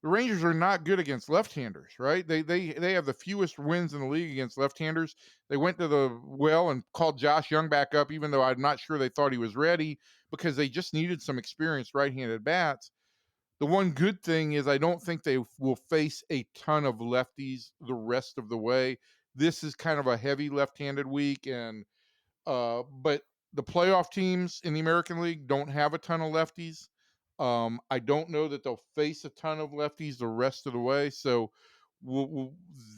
The Rangers are not good against left-handers, right? They have the fewest wins in the league against left-handers. They went to the well and called Josh Young back up, even though I'm not sure they thought he was ready, because they just needed some experienced right-handed bats. The one good thing is I don't think they will face a ton of lefties the rest of the way. This is kind of a heavy left-handed week, and but the playoff teams in the American League don't have a ton of lefties. I don't know that they'll face a ton of lefties the rest of the way. So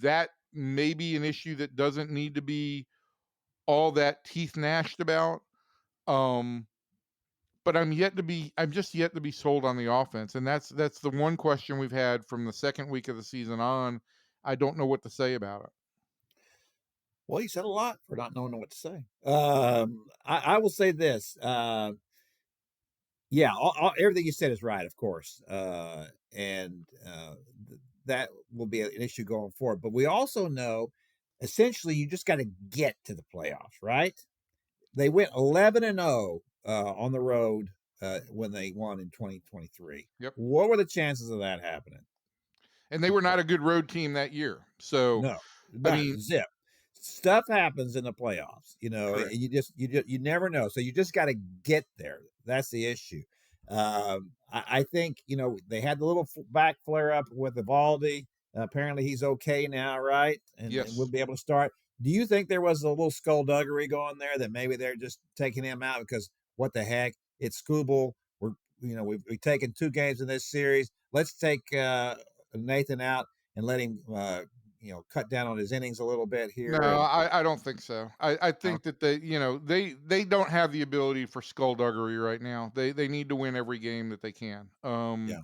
that may be an issue that doesn't need to be all that teeth gnashed about. But I'm just yet to be sold on the offense. And that's the one question we've had from the second week of the season on. I don't know what to say about it.
Well, you said a lot for not knowing what to say. I will say this. Yeah, everything you said is right, of course. And that will be an issue going forward. But we also know, essentially, you just got to get to the playoffs, right? They went 11-0 on the road when they won in 2023.
Yep.
What were the chances of that happening?
And they were not a good road team that year. So,
no,
I mean,
zip. Stuff happens in the playoffs,
correct.
you never know. So you just got to get there. That's the issue. I think, they had the little back flare up with Evaldi. Apparently he's okay now, right? And we'll be able to start. Do you think there was a little skullduggery going there that maybe they're just taking him out because what the heck? It's Skubal. We've taken 2 games in this series. Let's take Nathan out and let him cut down on his innings a little bit here.
No, I don't think so. I think that they don't have the ability for skullduggery right now. They need to win every game that they can.
Yeah.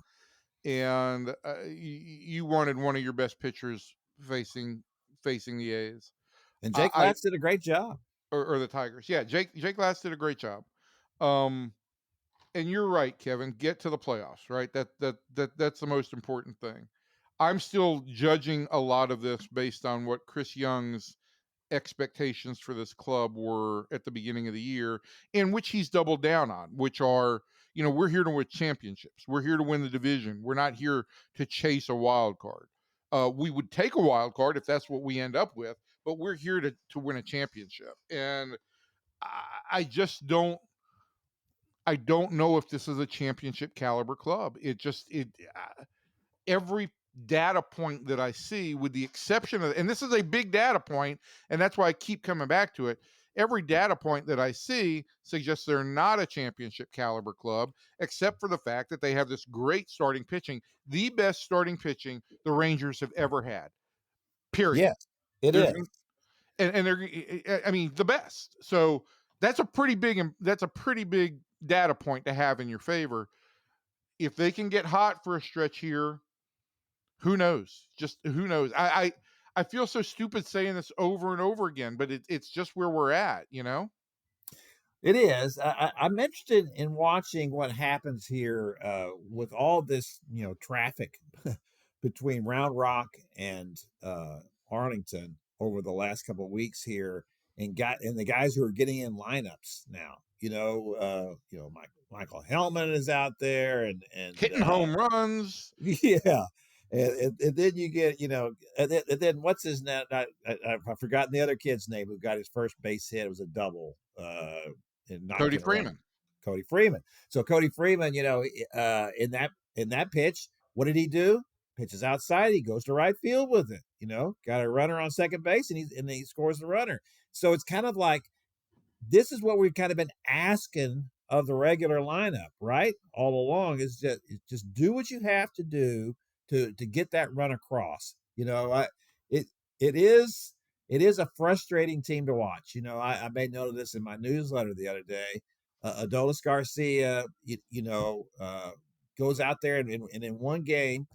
And you wanted one of your best pitchers facing the A's.
And Jake Latz did a great job.
Or the Tigers. Yeah, Jake Latz did a great job. And you're right, Kevin. Get to the playoffs, right? That's the most important thing. I'm still judging a lot of this based on what Chris Young's expectations for this club were at the beginning of the year, in which he's doubled down on, which are, we're here to win championships. We're here to win the division. We're not here to chase a wild card. We would take a wild card if that's what we end up with, but we're here to win a championship. And I just don't know if this is a championship caliber club. Every data point that I see, with the exception of, and this is a big data point, and that's why I keep coming back to it. Every data point that I see suggests they're not a championship caliber club, except for the fact that they have this great starting pitching, the best starting pitching the Rangers have ever had. Period.
Yes, it is.
And they're, I mean, the best. So that's a pretty big data point to have in your favor. If they can get hot for a stretch here, who knows? Just who knows? I feel so stupid saying this over and over again, but it's just where we're at,
It is. I'm interested in watching what happens here with all this, traffic between Round Rock and Arlington over the last couple of weeks here, and the guys who are getting in lineups now. Michael Hellman is out there, and
hitting home runs.
yeah. And then you get, and then what's his name? I've forgotten the other kid's name who got his first base hit. It was a double in knocked
Cody
in a run.
Freeman.
Cody Freeman. So Cody Freeman, in that pitch, what did he do? Pitches outside. He goes to right field with it. Got a runner on second base, and he scores the runner. So it's kind of like, this is what we've kind of been asking of the regular lineup, right? All along is just do what you have to do to get that run across. It is a frustrating team to watch. I made note of this in my newsletter the other day. Adolis Garcia, goes out there and in one game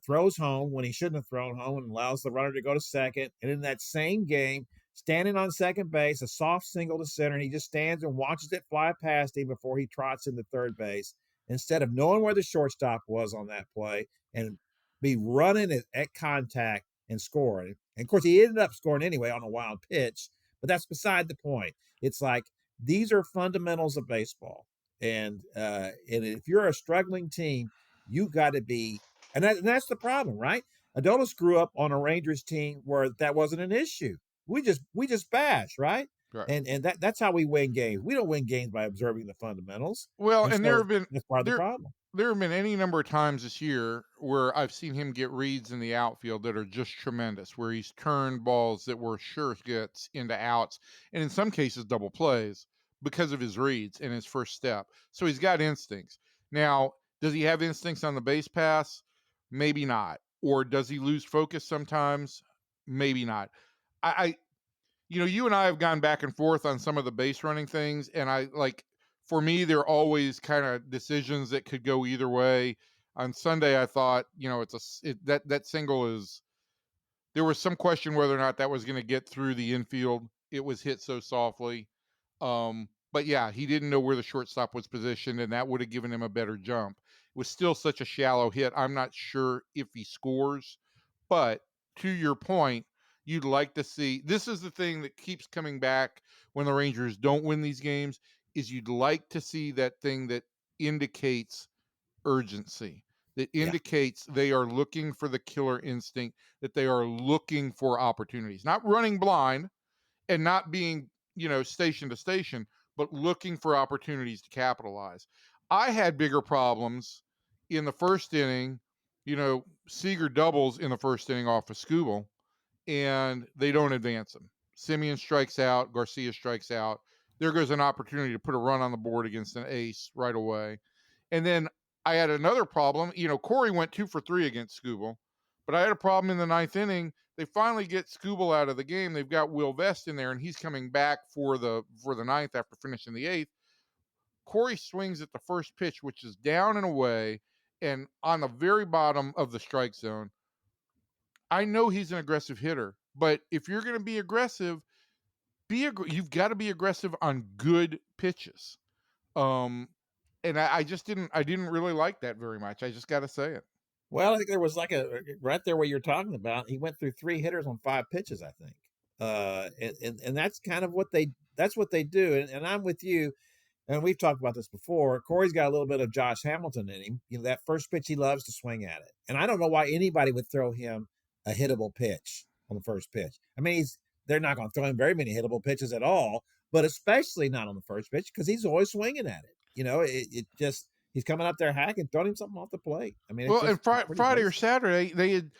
throws home when he shouldn't have thrown home and allows the runner to go to second. And in that same game, standing on second base, a soft single to center, and he just stands and watches it fly past him before he trots into third base, instead of knowing where the shortstop was on that play and be running at contact and scoring. And of course, he ended up scoring anyway on a wild pitch, but that's beside the point. It's like, these are fundamentals of baseball. And if you're a struggling team, you've got to be, and that's the problem, right? Adolis grew up on a Rangers team where that wasn't an issue. We just bash, right?
Right.
And that's how we win games. We don't win games by observing the fundamentals.
Well,
and
there have been
that's part of the problem.
There have been any number of times this year where I've seen him get reads in the outfield that are just tremendous, where he's turned balls that were sure hits into outs, and in some cases double plays because of his reads and his first step. So he's got instincts. Now, does he have instincts on the base pass? Maybe not. Or does he lose focus sometimes? Maybe not. You and I have gone back and forth on some of the base running things, and for me, they're always kind of decisions that could go either way. On Sunday, I thought, that single is, there was some question whether or not that was going to get through the infield. It was hit so softly. But yeah, he didn't know where the shortstop was positioned, and that would have given him a better jump. It was still such a shallow hit. I'm not sure if he scores, but to your point, you'd like to see, this is the thing that keeps coming back when the Rangers don't win these games, is you'd like to see that thing that indicates urgency, that indicates they are looking for the killer instinct, that they are looking for opportunities, not running blind and not being, station to station, but looking for opportunities to capitalize. I had bigger problems in the first inning. Seager doubles in the first inning off of Skubal, and they don't advance him. Simeon strikes out, Garcia strikes out. There goes an opportunity to put a run on the board against an ace right away. And then I had another problem. Corey went 2 for 3 against Skubal, but I had a problem in the ninth inning. They finally get Skubal out of the game. They've got Will Vest in there, and he's coming back for the ninth after finishing the eighth. Corey swings at the first pitch, which is down and away and on the very bottom of the strike zone. I know he's an aggressive hitter, but if you're going to be aggressive, you've got to be aggressive on good pitches. And I didn't really like that very much. I just got to say it.
Well, I think there was right there what you're talking about. He went through 3 hitters on 5 pitches, I think. And that's kind of what they do. And I'm with you. And we've talked about this before. Corey's got a little bit of Josh Hamilton in him. That first pitch, he loves to swing at it. And I don't know why anybody would throw him a hittable pitch on the first pitch. I mean, they're not going to throw him very many hittable pitches at all, but especially not on the first pitch because he's always swinging at it. He's coming up there hacking, throwing him something off the plate. I mean,
and Friday or Saturday, they had,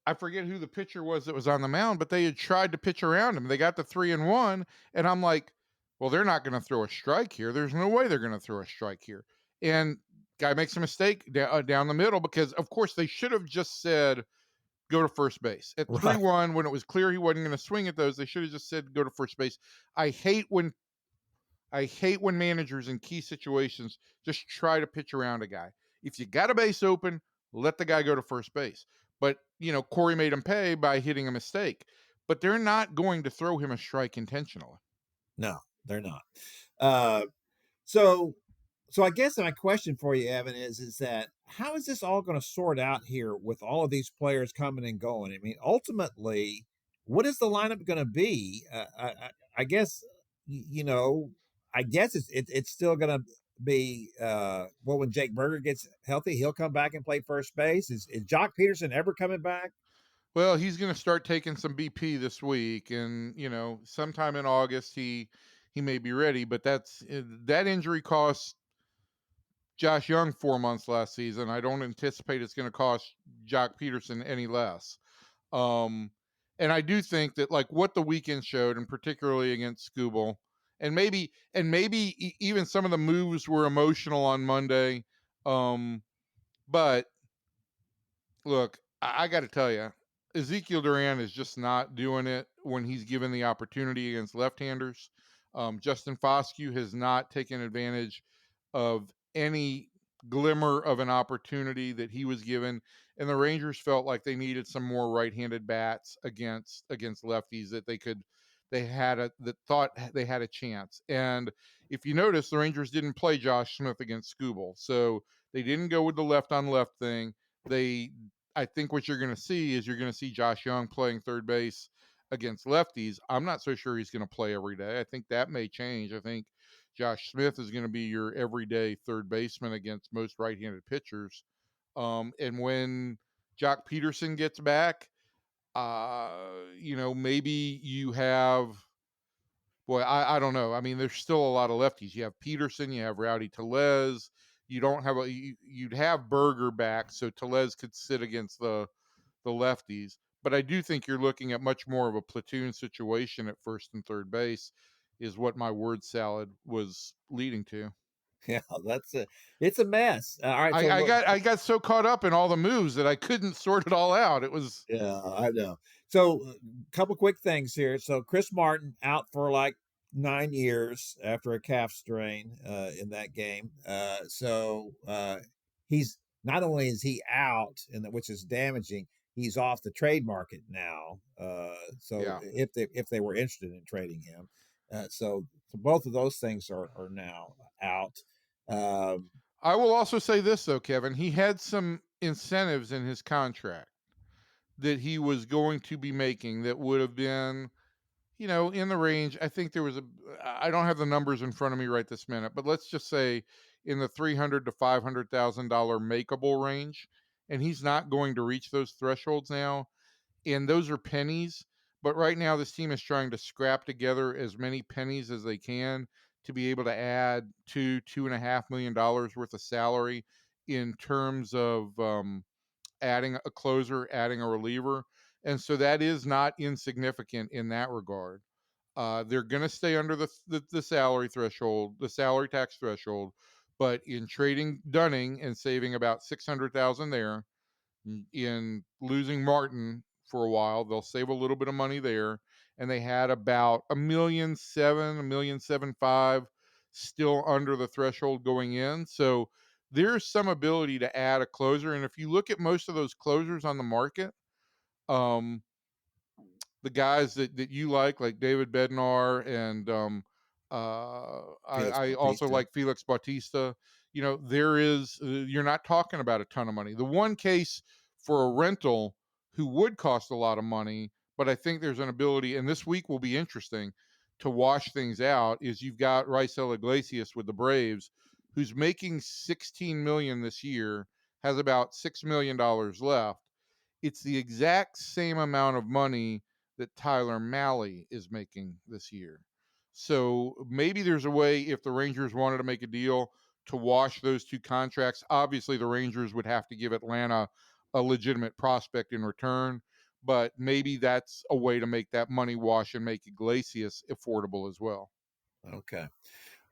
I forget who the pitcher was that was on the mound, but they had tried to pitch around him. They got the 3-1, and I'm like, well, they're not going to throw a strike here. There's no way they're going to throw a strike here. And guy makes a mistake down the middle because, of course, they should have just said, go to first base. At 3-1, when it was clear he wasn't going to swing at those, they should have just said, go to first base. I hate when managers in key situations just try to pitch around a guy. If you got a base open, let the guy go to first base. But, Corey made him pay by hitting a mistake. But they're not going to throw him a strike intentionally.
No, they're not. So I guess my question for you, Evan, is that how is this all going to sort out here with all of these players coming and going? I mean, ultimately, what is the lineup going to be? I guess, I guess it's still going to be when Jake Berger gets healthy, he'll come back and play first base. Is Jock Peterson ever coming back?
Well, he's going to start taking some BP this week, and sometime in August he may be ready. But that injury cost Josh Young 4 months last season. I don't anticipate it's going to cost Jock Peterson any less. And I do think that like what the weekend showed, and particularly against Scooball, and maybe even some of the moves were emotional on Monday. But look, I got to tell you, Ezekiel Duran is just not doing it when he's given the opportunity against left-handers. Justin Foscue has not taken advantage of any glimmer of an opportunity that he was given, and the Rangers felt like they needed some more right-handed bats against lefties that that thought they had a chance. And if you notice, the Rangers didn't play Josh Smith against Scooball, so they didn't go with the left-on-left thing. I think what you're going to see is Josh Young playing third base against lefties. I'm not so sure he's going to play every day. I think that may change. I think Josh Smith is going to be your everyday third baseman against most right-handed pitchers. And when Jock Peterson gets back, maybe you have, boy, I don't know. I mean, there's still a lot of lefties. You have Peterson, you have Rowdy Tellez. You don't have you'd have Berger back, so Tellez could sit against the lefties. But I do think you're looking at much more of a platoon situation at first and third base, is what my word salad was leading to.
Yeah, it's a mess. All right, so
I got so caught up in all the moves that I couldn't sort it all out. It was
I know. So a couple quick things here. So Chris Martin out for like 9 years after a calf strain in that game. He's not only is he out, which is damaging, he's off the trade market now. If they were interested in trading him, so both of those things are now out.
I will also say this though, Kevin, he had some incentives in his contract that he was going to be making that would have been, in the range. I think there was I don't have the numbers in front of me right this minute, but let's just say in the $300,000 to $500,000 makeable range. And he's not going to reach those thresholds now. And those are pennies. But right now, this team is trying to scrap together as many pennies as they can to be able to add $2.5 million worth of salary in terms of adding a closer, adding a reliever. And so that is not insignificant in that regard. They're going to stay under the salary threshold, the salary tax threshold, but in trading Dunning and saving about $600,000 there, in losing Martin for a while, they'll save a little bit of money there. And they had about $1.7 million, $1.75 million still under the threshold going in. So there's some ability to add a closer. And if you look at most of those closers on the market, the guys that you like David Bednar and I also like Felix Bautista. You're not talking about a ton of money. The one case for a rental who would cost a lot of money, but I think there's an ability, and this week will be interesting to wash things out, is you've got Raisel Iglesias with the Braves, who's making $16 million this year, has about $6 million left. It's the exact same amount of money that Tyler Mahle is making this year. So maybe there's a way, if the Rangers wanted to make a deal, to wash those two contracts. Obviously, the Rangers would have to give Atlanta a legitimate prospect in return, but maybe that's a way to make that money wash and make Iglesias affordable as well.
Okay.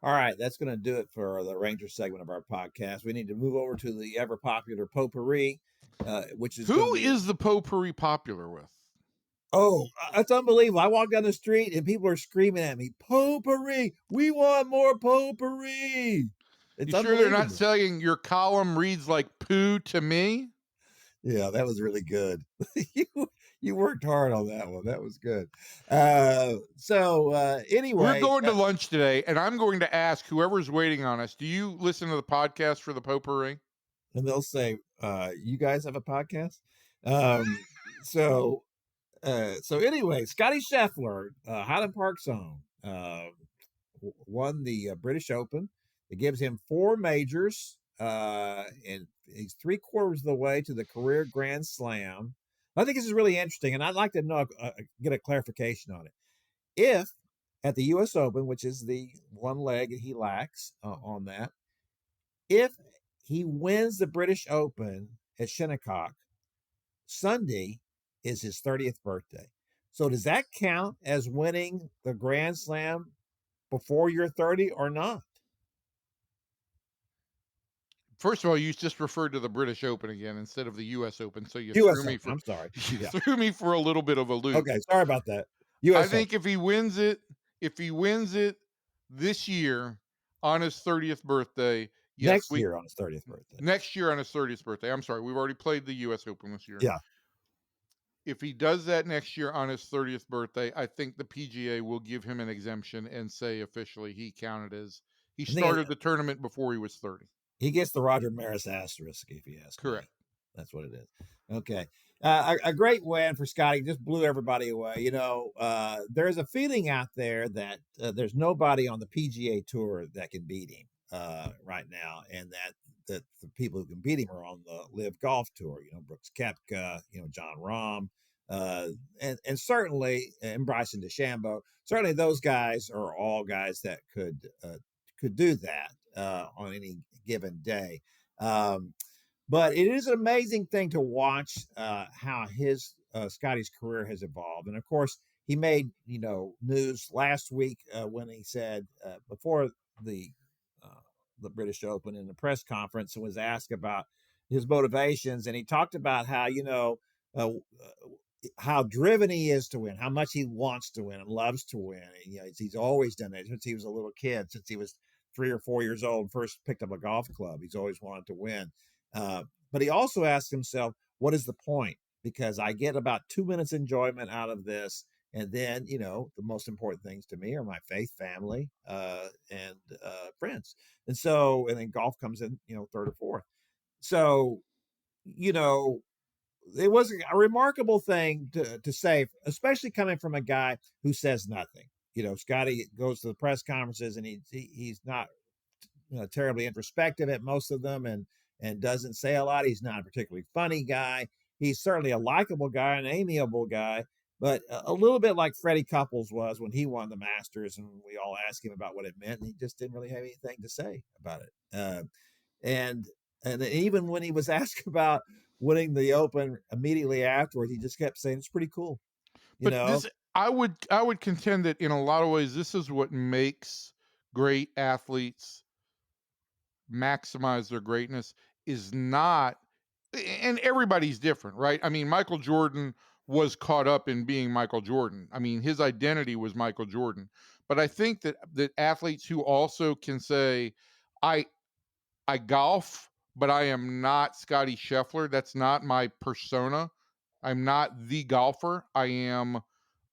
All right, that's going to do it for the Rangers segment of our podcast. We need to move over to the ever popular potpourri, which is
who is the potpourri popular with?
Oh, it's unbelievable. I walk down the street and people are screaming at me, potpourri, we want more potpourri.
You sure they're not saying your column reads like poo to me?
Yeah, that was really good. You worked hard on that one. That was good. Anyway.
We're going to lunch today, and I'm going to ask whoever's waiting on us, do you listen to the podcast for the potpourri?
And they'll say, you guys have a podcast? Anyway, Scottie Scheffler, Highland Park Zone. won the British Open. It gives him 4 majors, and he's 3/4 of the way to the career Grand Slam. I think this is really interesting, and I'd like to know, get a clarification on it. If at the U.S. Open, which is the one leg that he lacks on that, if he wins the British Open at Shinnecock, Sunday is his 30th birthday. So does that count as winning the Grand Slam before you're 30 or not?
First of all, you just referred to the British Open again instead of the U.S. Open, so you
U.S.
threw me
Open.
for
I'm sorry.
you
Yeah.
threw me for a little bit of a loop.
Okay. Sorry about that.
I
U.S.
think
Open.
if he wins it this year on his 30th birthday,
Next year on his 30th birthday.
Next year on his 30th birthday. I'm sorry, we've already played the U.S. Open this year.
Yeah.
If he does that next year on his 30th birthday, I think the PGA will give him an exemption and say officially he counted as he started the tournament before he was 30.
He gets the Roger Maris asterisk, if you ask me.
Correct.
That's what it is. Okay. A great win for Scottie. Just blew everybody away. You know, there's a feeling out there that there's nobody on the PGA Tour that can beat him right now, and that the people who can beat him are on the Live Golf Tour. You know, Brooks Koepka, you know, John Rahm, and certainly, and Bryson DeChambeau. Certainly, those guys are all guys that could do that on any given day. But it is an amazing thing to watch how his Scottie's career has evolved. And of course, he made, you know, news last week when he said before the British Open in the press conference, and was asked about his motivations, and he talked about how, you know, how driven he is to win, how much he wants to win and loves to win. And, you know, he's always done that since he was a little kid, since he was 3 or 4 years old and first picked up a golf club. He's always wanted to win. But he also asked himself, what is the point? Because I get about 2 minutes enjoyment out of this. And then, you know, the most important things to me are my faith, family, and friends. And so, and then golf comes in, you know, third or fourth. So, you know, it was a remarkable thing to say, especially coming from a guy who says nothing. You know, Scottie goes to the press conferences and he's not, you know, terribly introspective at most of them, and doesn't say a lot. He's not a particularly funny guy. He's certainly a likable guy, an amiable guy, but a little bit like Freddie Couples was when he won the Masters, and we all asked him about what it meant, and he just didn't really have anything to say about it. And even when he was asked about winning the Open immediately afterwards, he just kept saying it's pretty cool. You know,
this, I would contend that in a lot of ways, this is what makes great athletes maximize their greatness, is not, and everybody's different, right? I mean, Michael Jordan was caught up in being Michael Jordan. I mean, his identity was Michael Jordan. But I think that athletes who also can say, I golf, but I am not Scottie Scheffler. That's not my persona. I'm not the golfer. I am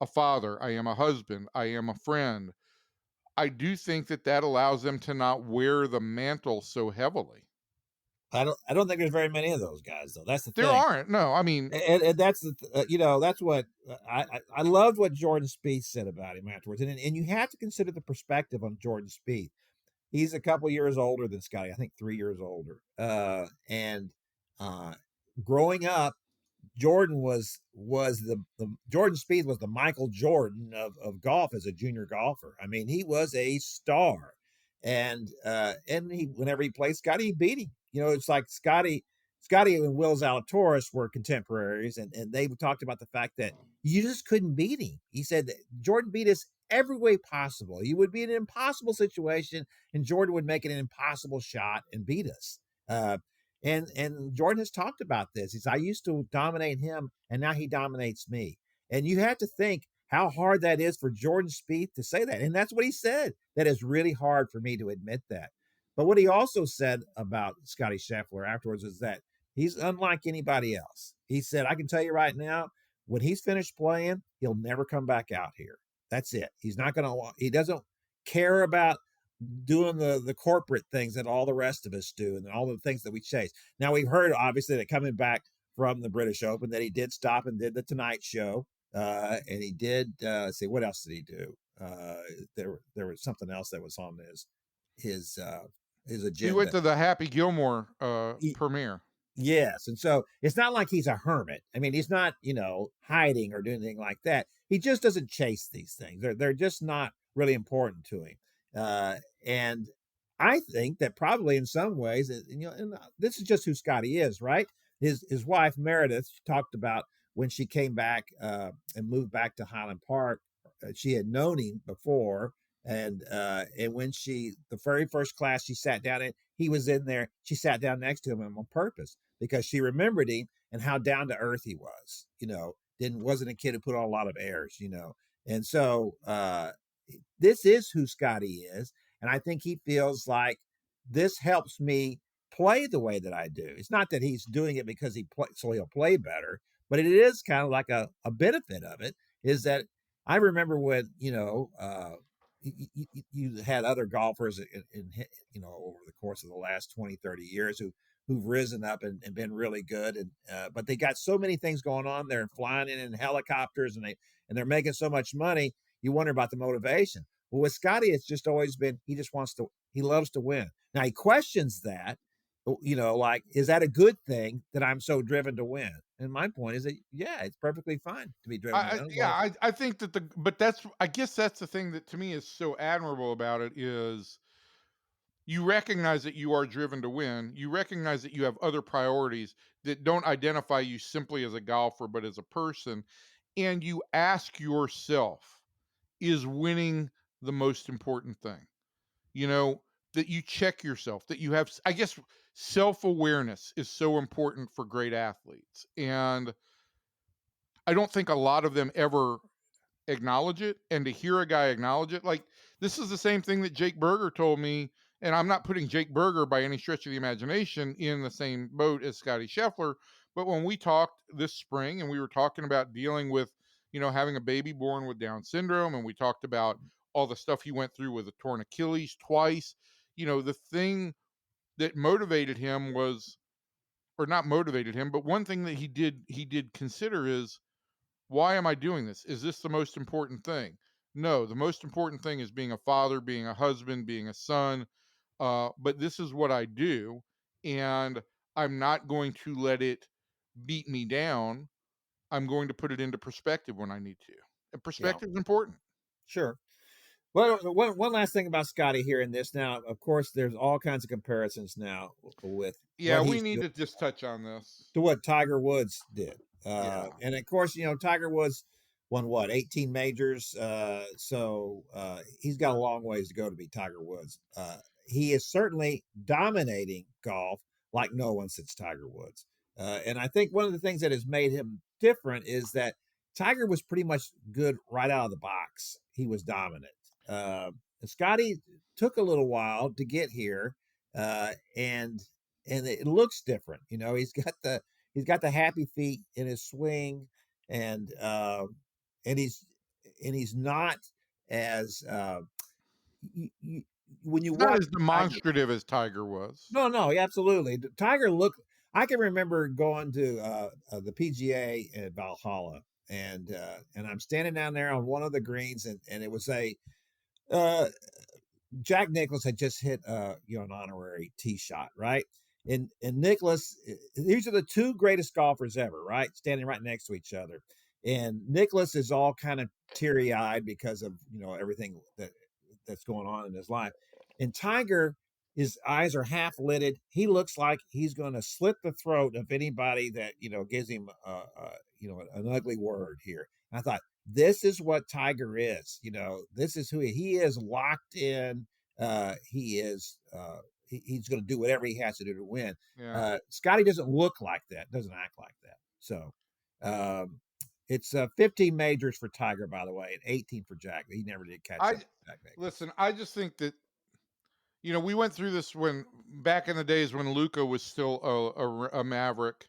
a father. I am a husband. I am a friend. I do think that allows them to not wear the mantle so heavily.
I don't think there's very many of those guys, though. That's the thing.
There aren't. No, I mean,
and that's the you know, that's what I loved what Jordan Spieth said about him afterwards, and you have to consider the perspective on Jordan Spieth. He's a couple years older than Scottie, I think 3 years older, and growing up, Jordan was the Jordan Spieth was the Michael Jordan of golf as a junior golfer. I mean, he was a star, and he, whenever he played Scottie, he beat him. You know, it's like Scottie and Will Zalatoris were contemporaries, and they talked about the fact that you just couldn't beat him. He said that Jordan beat us every way possible. He would be in an impossible situation, and Jordan would make it an impossible shot and beat us. And Jordan has talked about this. He says, I used to dominate him, and now he dominates me. And you have to think how hard that is for Jordan Spieth to say that. And that's what he said. That is really hard for me to admit that. But what he also said about Scottie Scheffler afterwards is that he's unlike anybody else. He said, I can tell you right now, when he's finished playing, he'll never come back out here. That's it. He's not going to, he doesn't care about doing the corporate things that all the rest of us do and all the things that we chase. Now, we've heard, obviously, that coming back from the British Open, that he did stop and did the Tonight Show. And he did, see, what else did he do? There was something else that was on his
He
agenda.
went to the Happy Gilmore
He-
premiere.
Yes. And so it's not like he's a hermit. I mean, he's not, hiding or doing anything like that. He just doesn't chase these things. They're just not really important to him. And I think that probably in some ways, and this is just who Scottie is, right? His wife, Meredith, talked about when she came back and moved back to Highland Park. She had known him before. And when the very first class she sat down in, he was in there. She sat down next to him on purpose because she remembered him and how down to earth he was. Wasn't a kid who put on a lot of airs. And so this is who Scottie is, and I think he feels like this helps me play the way that I do. It's not that he's doing it because so he'll play better, but it is kind of like a benefit of it is that I remember when you had other golfers over the course of the last 20, 30 years who've risen up and been really good. And but they got so many things going on. They're flying in helicopters and they're making so much money. You wonder about the motivation. Well, with Scottie, it's just always been, he loves to win. Now he questions that, like, is that a good thing that I'm so driven to win? And my point is that, yeah, it's perfectly fine to be driven to win.
I think that but I guess that's the thing that to me is so admirable about it is you recognize that you are driven to win. You recognize that you have other priorities that don't identify you simply as a golfer, but as a person. And you ask yourself, is winning the most important thing? That you check yourself, that you have, I guess, self-awareness is so important for great athletes. And I don't think a lot of them ever acknowledge it, and to hear a guy acknowledge it, like this is the same thing that Jake Berger told me, and I'm not putting Jake Berger by any stretch of the imagination in the same boat as Scottie Scheffler, but when we talked this spring and we were talking about dealing with, having a baby born with Down syndrome, and we talked about all the stuff he went through with a torn Achilles twice, the thing that motivated him was, or not motivated him, but one thing that he did consider is, why am I doing this? Is this the most important thing? No, the most important thing is being a father, being a husband, being a son. But this is what I do, and I'm not going to let it beat me down. I'm going to put it into perspective when I need to. And perspective is important.
Sure. Well, one last thing about Scottie here in this. Now, of course, there's all kinds of comparisons now with
we need to just touch on this
to what Tiger Woods did.
Yeah.
And of course, Tiger Woods won 18 majors. So he's got a long ways to go to be Tiger Woods. He is certainly dominating golf like no one since Tiger Woods. And I think one of the things that has made him different is that Tiger was pretty much good right out of the box. He was dominant. Scottie took a little while to get here, and it looks different. He's got the happy feet in his swing, and he's not as when you
not
watch
as demonstrative as Tiger was.
No, absolutely. Tiger looked. I can remember going to the PGA at Valhalla, and I'm standing down there on one of the greens, and it was Jack Nicklaus had just hit an honorary tee shot, right? And Nicklaus, these are the two greatest golfers ever, right? Standing right next to each other. And Nicklaus is all kind of teary-eyed because of everything that's going on in his life. And Tiger, his eyes are half lidded. He looks like he's going to slit the throat of anybody that gives him an ugly word here. And I thought, this is what Tiger is. This is who he is, locked in. He is. He's going to do whatever he has to do to win.
Yeah.
Scottie doesn't look like that. Doesn't act like that. So it's 15 majors for Tiger, by the way, and 18 for Jack. He never did catch up. Jack Nicklaus.
Listen, I just think that we went through this when back in the days when Luka was still a Maverick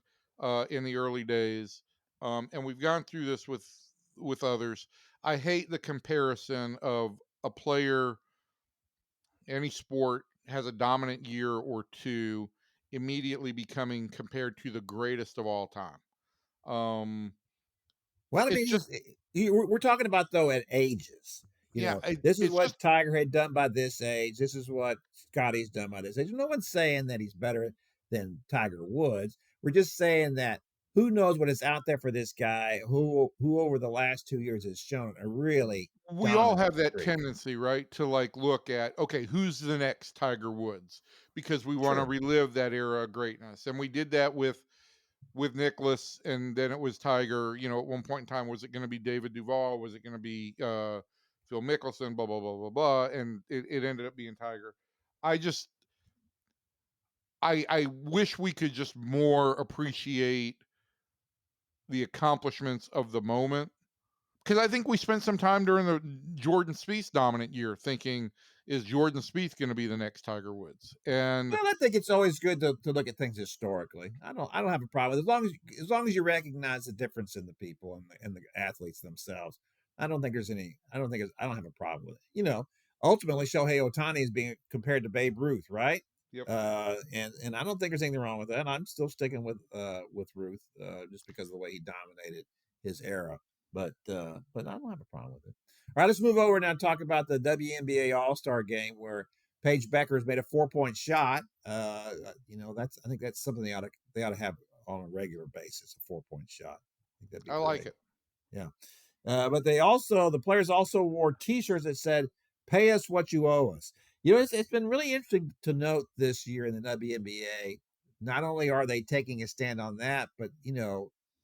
in the early days, and we've gone through this with others. I hate the comparison of a player, any sport, has a dominant year or two, immediately becoming compared to the greatest of all time.
Well, I mean, we're talking about though at ages. This is
it's
what
just
Tiger had done by this age. This is what Scottie's done by this age. No one's saying that he's better than Tiger Woods. We're just saying that who knows what is out there for this guy who over the last 2 years has shown a really
we all
dominant
have that
streak.
tendency, right, to look at, okay, who's the next Tiger Woods, because we want to
Sure.
relive that era of greatness, and we did that with Nicklaus, and then it was Tiger. At one point in time, was it going to be David Duval? Was it going to be Phil Mickelson? Blah blah blah blah blah, and it ended up being Tiger. I wish we could just more appreciate the accomplishments of the moment, because I think we spent some time during the Jordan Spieth dominant year thinking, is Jordan Spieth going to be the next Tiger Woods? And
Well, I think it's always good to look at things historically. I don't have a problem as long as you recognize the difference in the people and the athletes themselves. I don't have a problem with it. Ultimately, Shohei Ohtani is being compared to Babe Ruth, right?
yep.
And I don't think there's anything wrong with that. I'm still sticking with Ruth just because of the way he dominated his era. But I don't have a problem with it. All right, let's move over now and talk about the WNBA All-Star Game where Paige Beckers made a 4-point shot. I think that's something they ought to have on a regular basis, a 4-point shot. I think that'd be
I
great.
like it.
Yeah. But the players also wore T-shirts that said, "Pay us what you owe us." It's been really interesting to note this year in the WNBA. Not only are they taking a stand on that, but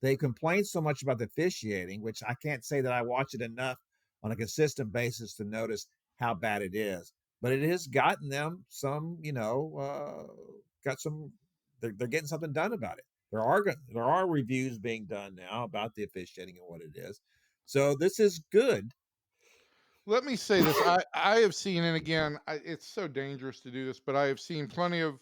they complain so much about the officiating, which I can't say that I watch it enough on a consistent basis to notice how bad it is. But it has gotten them some, they're getting something done about it. There are reviews being done now about the officiating and what it is. So this is good.
Let me say this. I have seen, and again, it's so dangerous to do this, but I have seen plenty of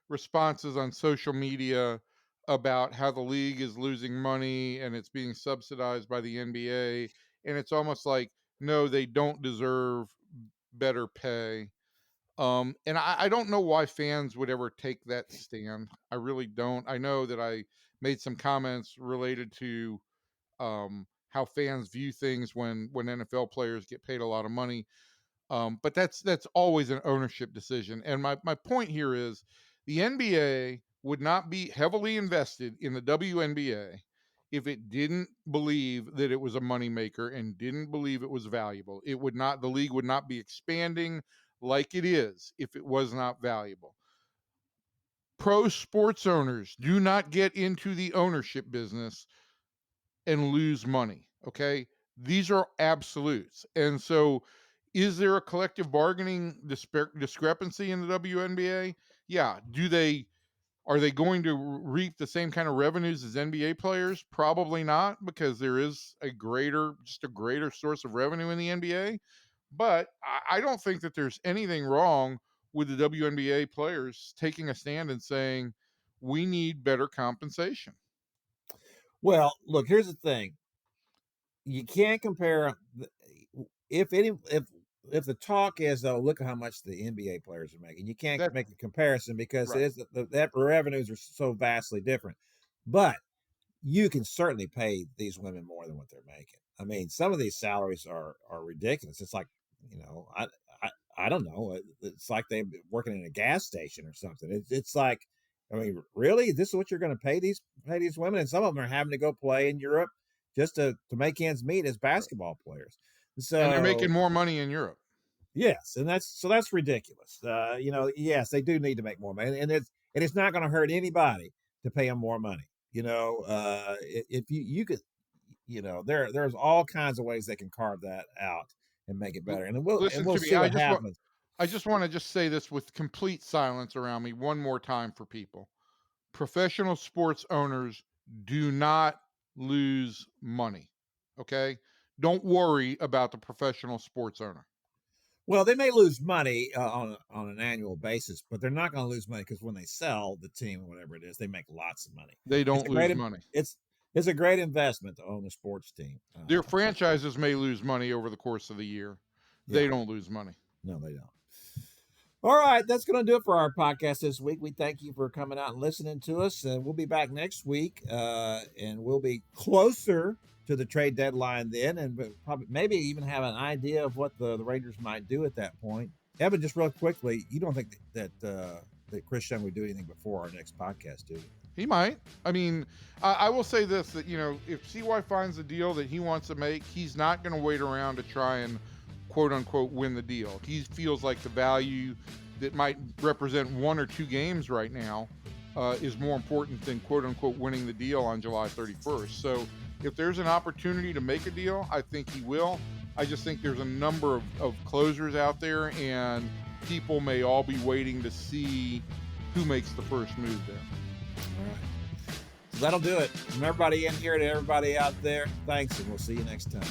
responses on social media about how the league is losing money and it's being subsidized by the NBA. And it's almost like, no, they don't deserve better pay. And I don't know why fans would ever take that stand. I really don't. I know that I made some comments related to how fans view things when NFL players get paid a lot of money. But that's always an ownership decision. And my point here is the NBA would not be heavily invested in the WNBA if it didn't believe that it was a moneymaker and didn't believe it was valuable. The league would not be expanding like it is if it was not valuable. Pro sports owners do not get into the ownership business and lose money. Okay. These are absolutes. And so, is there a collective bargaining discrepancy in the WNBA? Yeah. Are they going to reap the same kind of revenues as NBA players? Probably not, because there is a greater source of revenue in the NBA. But I don't think that there's anything wrong with the WNBA players taking a stand and saying, we need better compensation.
Well, look, here's the thing. You can't compare if the talk is, oh, look at how much the NBA players are making. You can't make a comparison because
Right.
it is that revenues are so vastly different. But you can certainly pay these women more than what they're making. I mean, some of these salaries are ridiculous. It's like, I don't know. It's like they're working in a gas station or something. It's like, I mean, really, this is what you're going to pay these women? And some of them are having to go play in Europe just to make ends meet as basketball players. So,
and they're making more money in Europe.
Yes, and that's ridiculous. Yes, they do need to make more money, and it's not going to hurt anybody to pay them more money. If you could, there's all kinds of ways they can carve that out and make it better, and we'll see what happens.
I just want to say this with complete silence around me one more time for people. Professional sports owners do not lose money. Okay? Don't worry about the professional sports owner.
Well, they may lose money on an annual basis, but they're not going to lose money because when they sell the team or whatever it is, they make lots of money.
They don't lose money.
It's a great investment to own a sports team.
Their franchises may lose money over the course of the year. They don't lose money.
No, they don't. All right, that's going to do it for our podcast this week. We thank you for coming out and listening to us. We'll be back next week, and we'll be closer to the trade deadline then, and probably maybe even have an idea of what the Rangers might do at that point. Evan, just real quickly, you don't think that Chris Young would do anything before our next podcast, do you?
He might. I mean, I will say this, that, if CY finds a deal that he wants to make, he's not going to wait around to try and quote-unquote win the deal. He feels like the value that might represent 1 or 2 games right now is more important than quote-unquote winning the deal on July 31st. So if there's an opportunity to make a deal, I think he will. I just think there's a number of closers out there, and people may all be waiting to see who makes the first move there.
All right. So that'll do it. From everybody in here to everybody out there, thanks, and we'll see you next time.